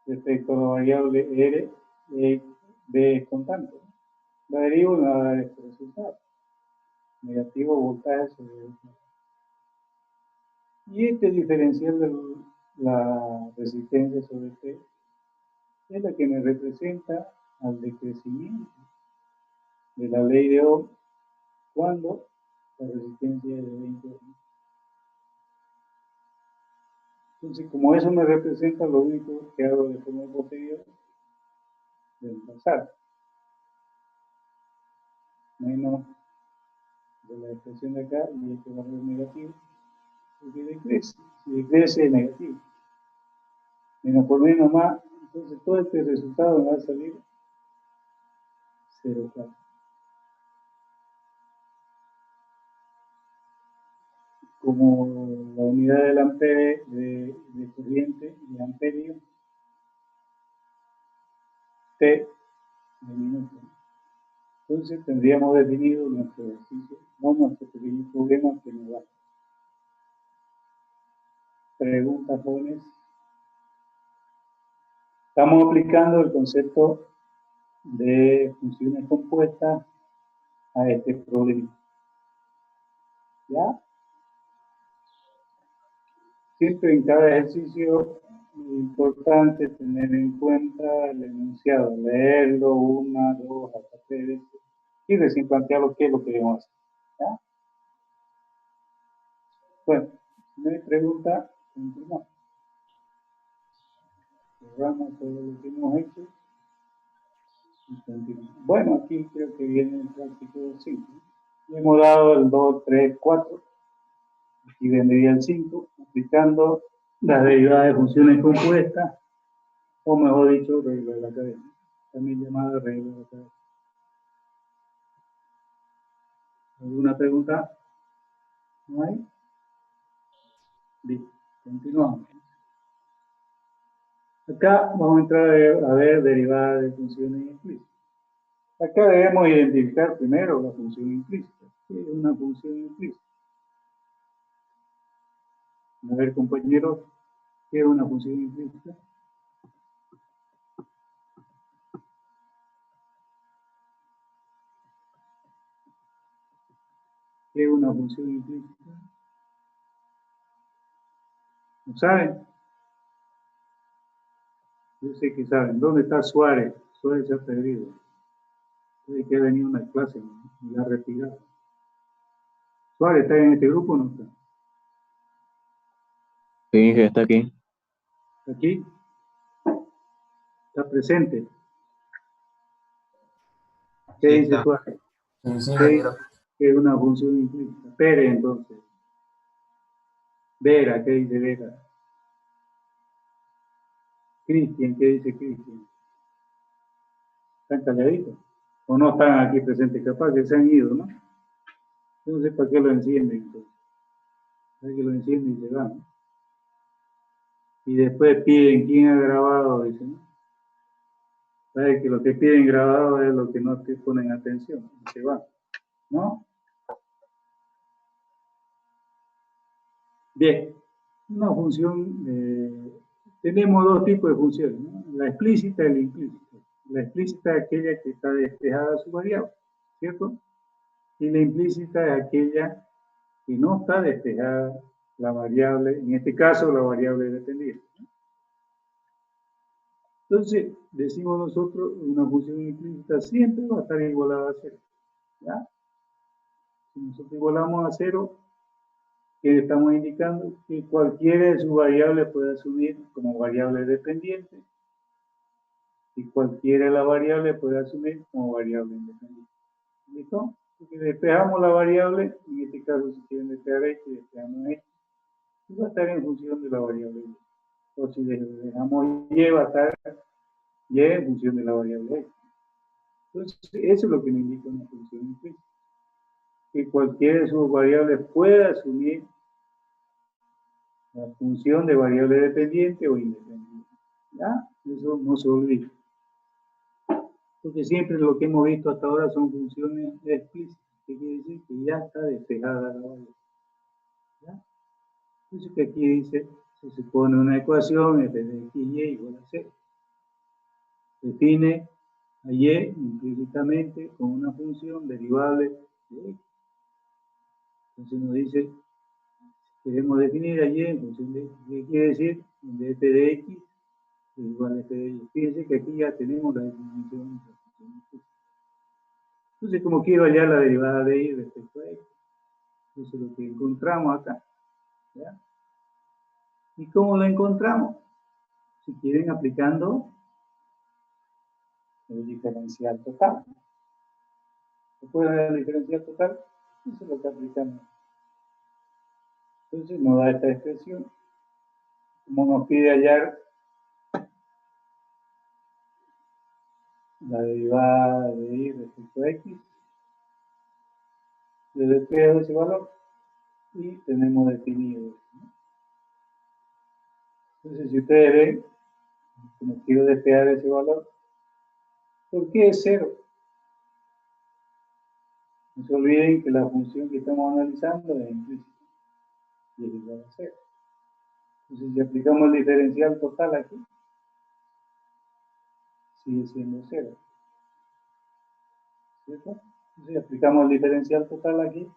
respecto a la variable R, B es constante. La derivo y me va a dar este resultado. Negativo voltaje sobre el cuadrado. Y este diferencial de la resistencia sobre T es la que me representa al decrecimiento de la ley de Ohm cuando la resistencia es de 20 ohms. Entonces, como eso me representa, lo único que hago de forma posterior es reemplazar menos de la expresión de acá y este valor negativo, porque decrece. Si decrece es negativo. Menos por menos más, entonces todo este resultado me va a salir 0,4. Como la unidad del ampere de corriente de amperio, T de minuto. Entonces tendríamos definido nuestro ejercicio, no nuestro pequeño problema que nos da. Preguntas, jóvenes. Estamos aplicando el concepto de funciones compuestas a este problema. ¿Ya? Siempre en cada ejercicio es importante tener en cuenta el enunciado, leerlo una, dos, hasta 3 veces y recién plantear lo que es lo que debemos hacer. ¿Ya? Bueno, si no hay pregunta, continuamos. Cerramos todo lo que hemos hecho y continuamos. Bueno, aquí creo que viene el práctico 5. Hemos dado el 2, 3, 4. Aquí vendría el 5, aplicando las derivadas de funciones compuestas, o mejor dicho, regla de la cadena, también llamada regla de la cadena. ¿Alguna pregunta? ¿No hay? Bien, continuamos. Acá vamos a entrar a ver derivadas de funciones implícitas. Acá debemos identificar primero la función implícita. ¿Qué es una función implícita? A ver, compañeros, ¿qué es una función implícita? ¿Qué es una función implícita? ¿No saben? Yo sé que saben. ¿Dónde está Suárez? Suárez se ha perdido. Desde que ha venido a una clase y la ha retirado. Suárez, ¿está en este grupo o no está?
Sí, que está aquí.
¿Está aquí? ¿Está presente? ¿Qué
Sí,
dice
está.
Suárez?
Sí,
¿Qué
ingeniero.
es una función implícita? Pere, entonces. Vera, ¿qué dice Vera? Cristian, ¿qué dice Cristian? ¿Están calladitos? ¿O no están aquí presentes? Capaz que se han ido, ¿no? Entonces, ¿para qué lo encienden? Entonces? ¿Para qué lo encienden y se van? ¿No? Y después piden quién ha grabado, dicen, ¿no? Sabes que lo que piden grabado es lo que no te ponen atención, y se van, ¿no? Bien, una función, tenemos dos tipos de funciones, ¿no? La explícita y la implícita. La explícita es aquella que está despejada su variable, ¿cierto? Y la implícita es aquella que no está despejada la variable, en este caso la variable dependiente, ¿no? Entonces, decimos nosotros, una función implícita siempre va a estar igualada a cero, ¿ya? Si nosotros igualamos a cero, que estamos indicando que cualquiera de sus variables puede asumir como variable dependiente y cualquiera de las variables puede asumir como variable independiente. ¿Listo? Porque despejamos la variable, en este caso si quieren despejar x, despejamos x, y va a estar en función de la variable y. O si dejamos y, va a estar y en función de la variable x. Entonces, eso es lo que me indica una función implícita. Que cualquiera de sus variables pueda asumir la función de variable dependiente o independiente. ¿Ya? Eso no se olvida. Porque siempre lo que hemos visto hasta ahora son funciones explícitas, que quiere decir que ya está despejada la variable. ¿Ya? Entonces que aquí dice, se supone una ecuación f de x y igual a 0. Define a y implícitamente con una función derivable de x. Entonces nos dice, queremos definir a y en función de x. ¿Qué quiere decir? De f de x es igual a f de y. Fíjense que aquí ya tenemos la definición de la función implícita. Entonces, como quiero hallar la derivada de y respecto a x, eso es lo que encontramos acá. ¿Ya? ¿Y cómo lo encontramos? Si quieren, aplicando el diferencial total. ¿Se puede ver el diferencial total? Eso es lo que aplicamos. Entonces, nos da esta expresión. Como nos pide hallar la derivada de y respecto a x, le despejo ese valor y tenemos definido eso, ¿no? Entonces, si ustedes ven, como quiero despejar ese valor, ¿por qué es 0? No se olviden que la función que estamos analizando es implícita y es igual a 0. Entonces, si aplicamos el diferencial total aquí, sigue siendo 0. ¿Cierto? Entonces, si aplicamos el diferencial total aquí,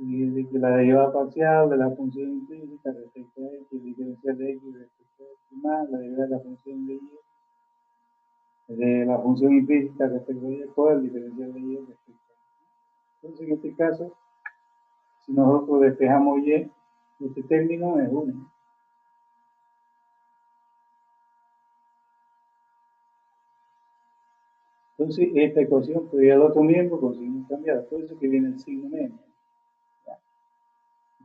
y que la derivada parcial de la función implícita respecto a x, el diferencial de x respecto a x más la derivada de la función de y, de la función implícita respecto a y por el diferencial de y respecto a y. Entonces, en este caso, si nosotros despejamos y, este término es 1. Entonces, esta ecuación podría al otro miembro con signo cambiado. Por eso que viene el signo menos.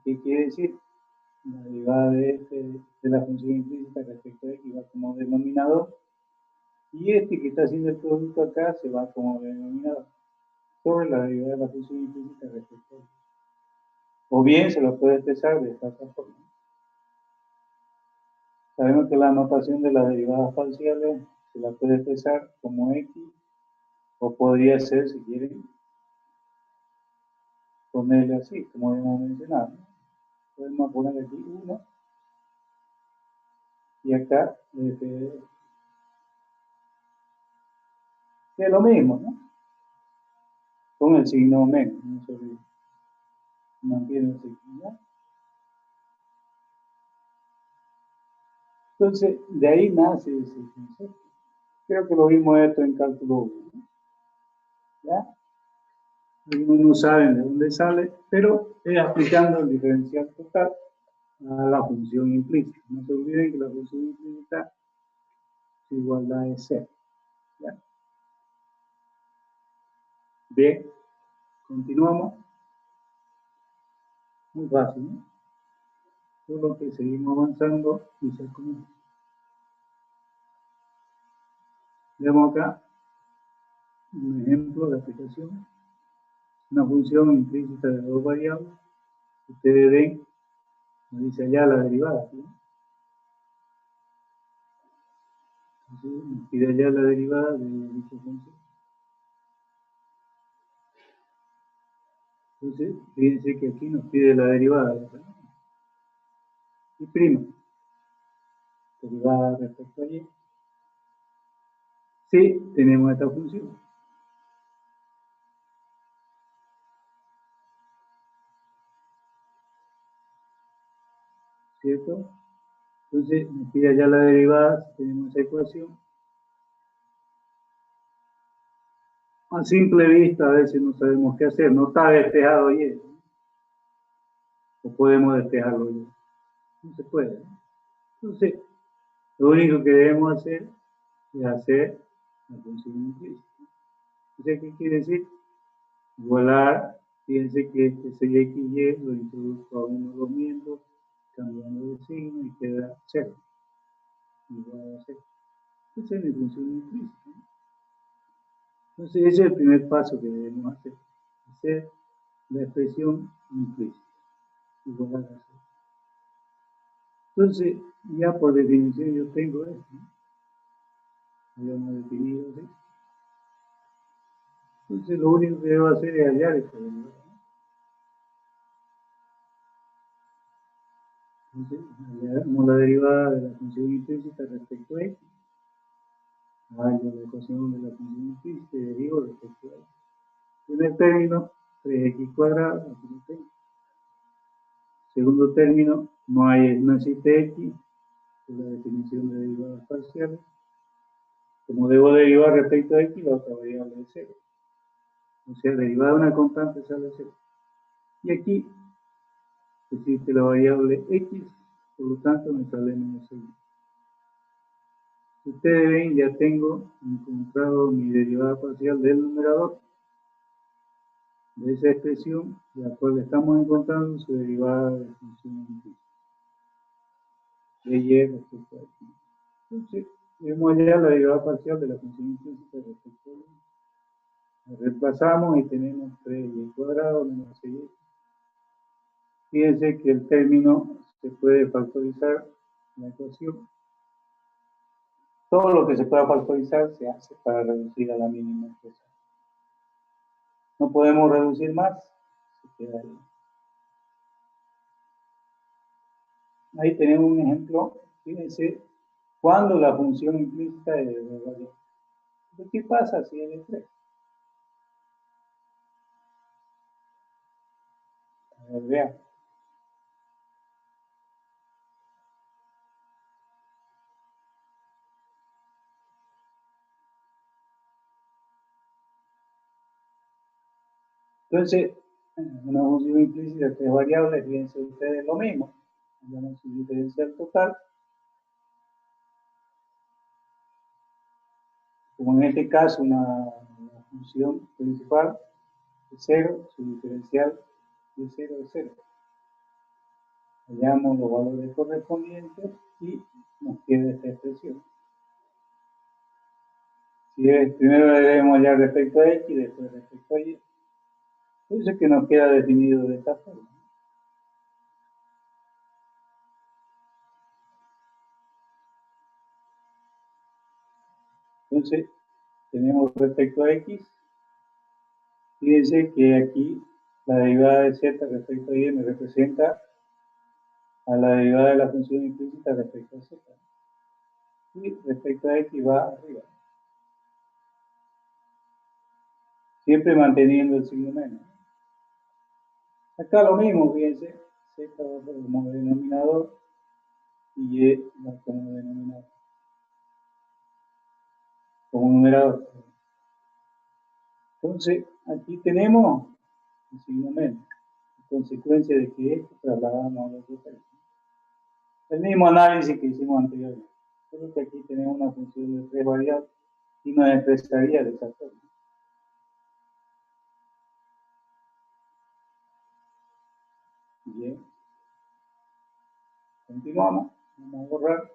¿Qué quiere decir? La derivada de la función implícita respecto a x va como denominador. Y este que está haciendo el producto acá se va como denominador sobre la derivada de la función implícita respecto a x. O bien se lo puede expresar de esta otra forma. Sabemos que la notación de las derivadas parciales se la puede expresar como x, o podría ser, si quieren, ponerle así, como hemos mencionado, ¿no? Podemos poner aquí 1 y acá f, que es lo mismo, ¿no? Con el signo menos, no se olvide. Mantiene el signo, ¿no? Entonces, de ahí nace ese concepto. Creo que lo vimos esto en cálculo 1, ¿no? ¿Ya? Algunos no saben de dónde sale, pero es aplicando el diferencial total a la función implícita. No se olviden que la función implícita es igualdad de 0. ¿Ya? Bien, Continuamos. Muy fácil, ¿no? Solo que seguimos avanzando y se comienza. Vemos acá un ejemplo de aplicación. Una función implícita de dos variables. Ustedes ven, como dice allá, la derivada, ¿no? Entonces, nos pide allá la derivada de dicha función. Entonces, fíjense que aquí nos pide la derivada, ¿no? Y prima. Derivada respecto a y. Sí, tenemos esta función. ¿Cierto? Entonces, nos pide allá la derivada, si tenemos esa ecuación. A simple vista, a veces no sabemos qué hacer. No está despejado y, ¿no? O podemos despejarlo y. No se puede, ¿no? Entonces, lo único que debemos hacer es hacer la función implícita. Entonces, ¿qué quiere decir? Igualar, fíjense que este 6xy lo introduzco a uno de los miembros, cambiando de signo y queda 0. Igual a 0. Esa es mi función implícita, ¿no? Entonces, ese es el primer paso que debemos hacer la expresión implícita. Igualar a 0. Entonces, ya por definición yo tengo esto, ¿no? Habíamos definido esto. Entonces, lo único que debo hacer es hallar esta derivada, ¿no? Entonces, hallamos la derivada de la función implícita respecto a x. Hallo la ecuación de la función implícita y derivo respecto a x. Primer término, 3x cuadrado, aquí lo tengo. Segundo término, no existe x, es la definición de derivadas parciales. Como debo derivar respecto a x, la otra variable es 0. O sea, derivada de una constante sale 0. Y aquí existe la variable x, por lo tanto me sale menos 1. Ustedes ven, ya tengo encontrado mi derivada parcial del numerador de esa expresión, la cual estamos encontrando su derivada de la función implícita. De y respecto a x. Entonces, vemos allá la derivada parcial de la función implícita respecto a y. La reemplazamos y tenemos 3y cuadrado menos 6x. Fíjense que el término se puede factorizar en la ecuación. Todo lo que se pueda factorizar se hace para reducir a la mínima expresión. No podemos reducir más, se queda ahí. Ahí tenemos un ejemplo. Fíjense, cuando la función implícita es de variable. ¿Qué pasa si es de 3? A ver, vean. Entonces, una función implícita de 3 variables, fíjense ustedes lo mismo. Hallamos su diferencial total. Como en este caso, una función principal de 0, su diferencial de 0 es 0. Hallamos los valores correspondientes y nos queda esta expresión. Si es, primero debemos hallar respecto a x, después respecto a y. Entonces que nos queda definido de esta forma. Entonces, tenemos respecto a x. Fíjense que aquí la derivada de z respecto a y me representa a la derivada de la función implícita respecto a z. Y respecto a x va arriba. Siempre manteniendo el signo menos. Acá lo mismo, fíjense, z va como denominador y y va como denominador. Como numerador. Entonces, aquí tenemos el signo menos. En consecuencia de que esto trasladamos a los otro término. El mismo análisis que hicimos anteriormente. Solo que aquí tenemos una función de 3 variables y nos expresaría de esa forma. Bien. Continuamos. Vamos a borrar.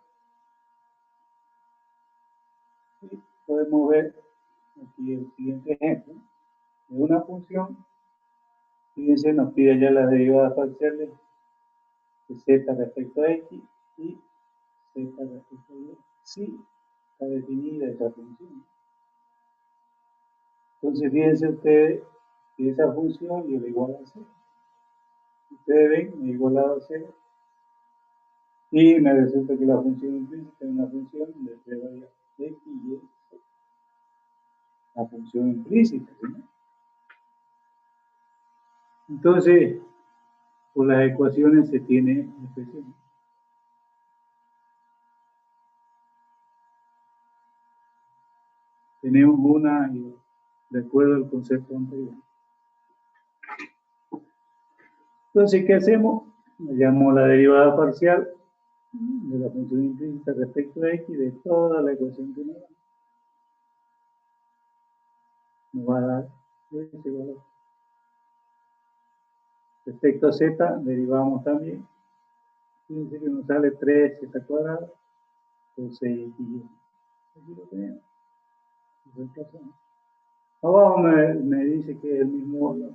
Y podemos ver aquí el siguiente ejemplo de una función. Fíjense, nos pide ya las derivadas parciales de z respecto a x y z respecto a y. Sí, está definida esa función. Entonces, fíjense ustedes que esa función yo la igualo a 0. Ustedes ven, me he igualado a 0. Y me resulta que la función implícita es una función de 0 a x y z. La función implícita, ¿sí? Entonces, por las ecuaciones se tiene expresión. Tenemos una y de acuerdo al concepto anterior. Entonces, ¿qué hacemos? Hallamos la derivada parcial de la función implícita respecto a x de toda la ecuación que nos da. Nos va a dar ese valor. Respecto a z, derivamos también. Fíjense que nos sale 3z cuadrado por 6x. Aquí lo tenemos. Abajo me dice que es el mismo valor.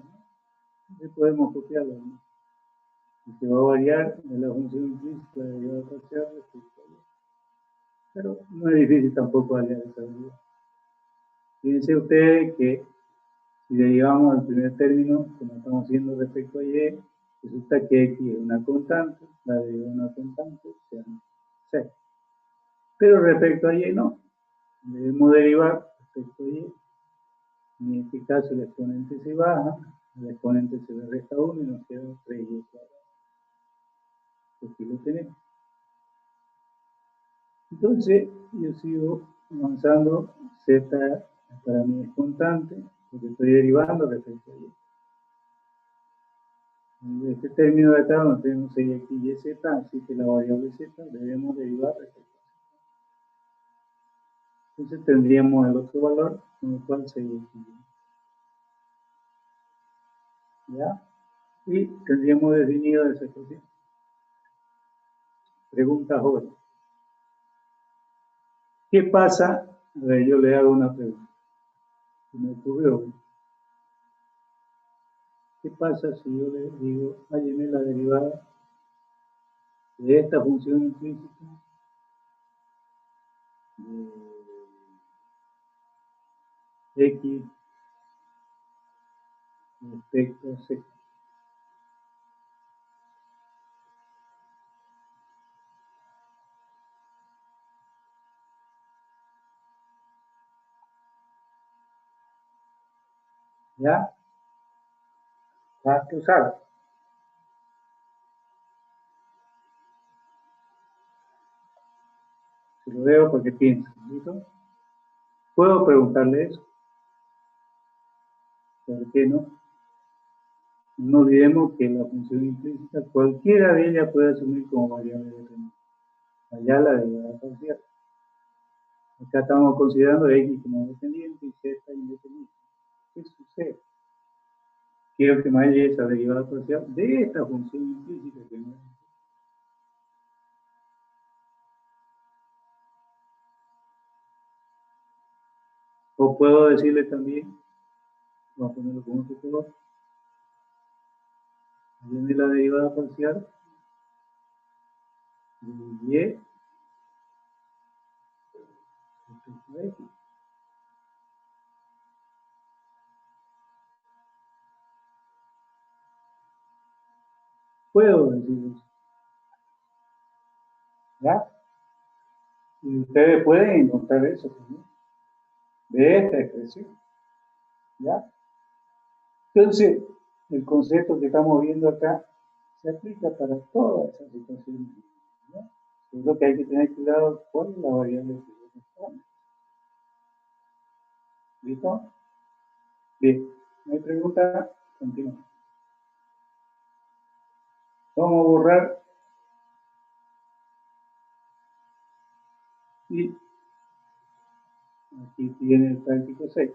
Entonces podemos copiarlo, ¿no? Y se va a variar de la función implícita de derivada parcial respecto a y. Pero no es difícil tampoco hallar esa derivada. Fíjense ustedes que si derivamos el primer término, como estamos haciendo respecto a y, resulta que x es una constante, la derivada de una constante, o sea, 6. Pero respecto a y no. Debemos derivar respecto a y. En este caso el exponente se baja, el exponente se le resta 1 y nos queda 3y cuadrado. Aquí lo tenemos. Entonces yo sigo avanzando, z para mí es constante, porque estoy derivando respecto a y. En este término de acá donde tenemos 6x y z, así que la variable z debemos derivar respecto a z. Entonces tendríamos el otro valor, con el cual 6x. ¿Ya? Y tendríamos definido esa ecuación. Pregunta joven. ¿Qué pasa? A ver, yo le hago una pregunta. Se me ocurrió. ¿Qué pasa si yo le digo, hálleme la derivada de esta función implícita de x respecto a z? ¿Ya? Tú sabes. Se lo veo porque pienso. ¿Listo? ¿Puedo preguntarle eso? ¿Por qué no? No olvidemos que la función implícita, cualquiera de ellas puede asumir como variable determinante. Allá la derivada parcial. Acá estamos considerando x como dependiente y z independiente. ¿Qué sucede? Quiero que me halle esa derivada parcial de esta función implícita que no es. O puedo decirle también, vamos a ponerlo con otro color, viene la derivada parcial de y respecto a x. Puedo decir eso. ¿Ya? Y ustedes pueden encontrar eso también, de esta expresión. ¿Ya? Entonces, el concepto que estamos viendo acá se aplica para todas esas situaciones. ¿Ya? Es lo que hay que tener cuidado con la variable que corresponde. ¿Listo? Bien, no hay pregunta, continuamos. Vamos a borrar y aquí tiene el práctico 6.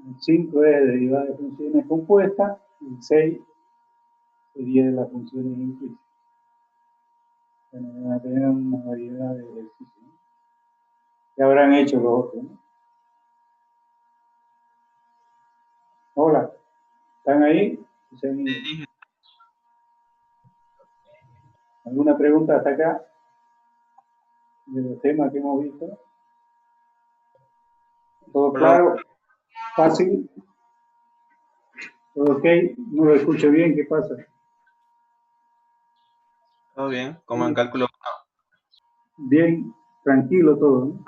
El 5 es derivada de funciones compuestas, el 6 sería las funciones implícitas. Bueno, van a tener una variedad de ejercicios, ¿no? Ya habrán hecho los otros, ¿no? Hola, ¿están ahí?
Sí.
¿Alguna pregunta hasta acá de los temas que hemos visto? ¿Todo claro? ¿Fácil? ¿Todo ok? No lo escucho bien, ¿qué pasa?
Todo bien, como en cálculo.
Bien, tranquilo todo, ¿no?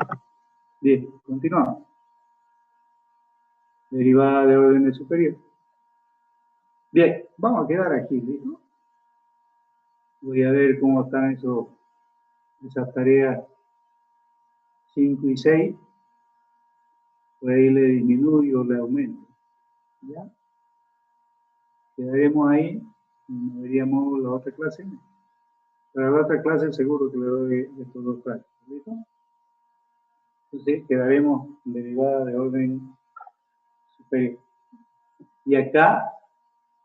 Bien, continuamos. Derivada de órdenes superior. Bien, vamos a quedar aquí, ¿listo? Voy a ver cómo están esas tareas 5 y 6. Por ahí le disminuyo o le aumento. ¿Ya? Quedaremos ahí y nos veríamos la otra clase. Para la otra clase seguro que le doy estos dos prácticos, ¿listo? Entonces quedaremos en derivada de orden superior. Y acá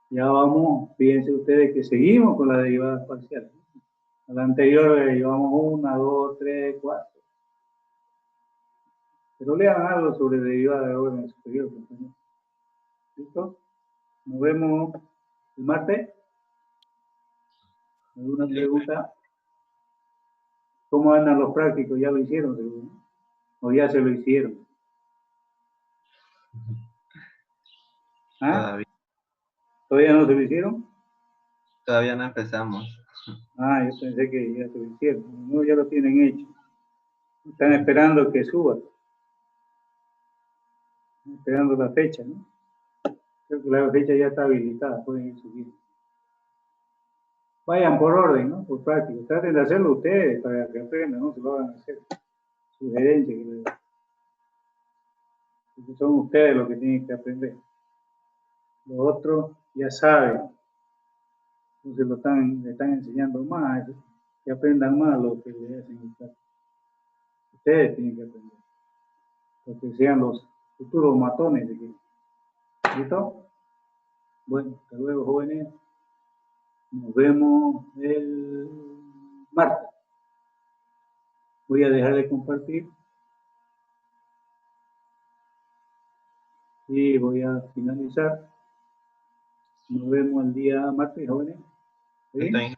ya vamos, fíjense ustedes que seguimos con las derivadas parciales. A la anterior le llevamos 1, 2, 3, 4. Pero lean algo sobre derivada de orden superior, compañeros. ¿Listo? Nos vemos el martes. ¿Alguna pregunta? ¿Cómo andan los prácticos? ¿Ya lo hicieron, seguro? ¿O ya se lo hicieron? ¿Ah? ¿Todavía no se lo hicieron?
Todavía no empezamos.
Ah, yo pensé que ya se lo hicieron. No, ya lo tienen hecho. Están esperando que suba. Están esperando la fecha, ¿no? Creo que la fecha ya está habilitada, pueden ir subiendo. Vayan por orden, ¿no? Por práctica. Traten de hacerlo ustedes para que aprendan, no se lo van a hacer. Sugerencia que les doy. Porque son ustedes los que tienen que aprender. Los otros ya saben. Entonces le están enseñando más, que aprendan más lo que les hacen en clase. Ustedes tienen que aprender. Para que sean los futuros matones de aquí. ¿Listo? Bueno, hasta luego, jóvenes. Nos vemos el martes. Voy a dejar de compartir. Y voy a finalizar. Nos vemos el día martes, jóvenes. ¿Sí?
Está bien.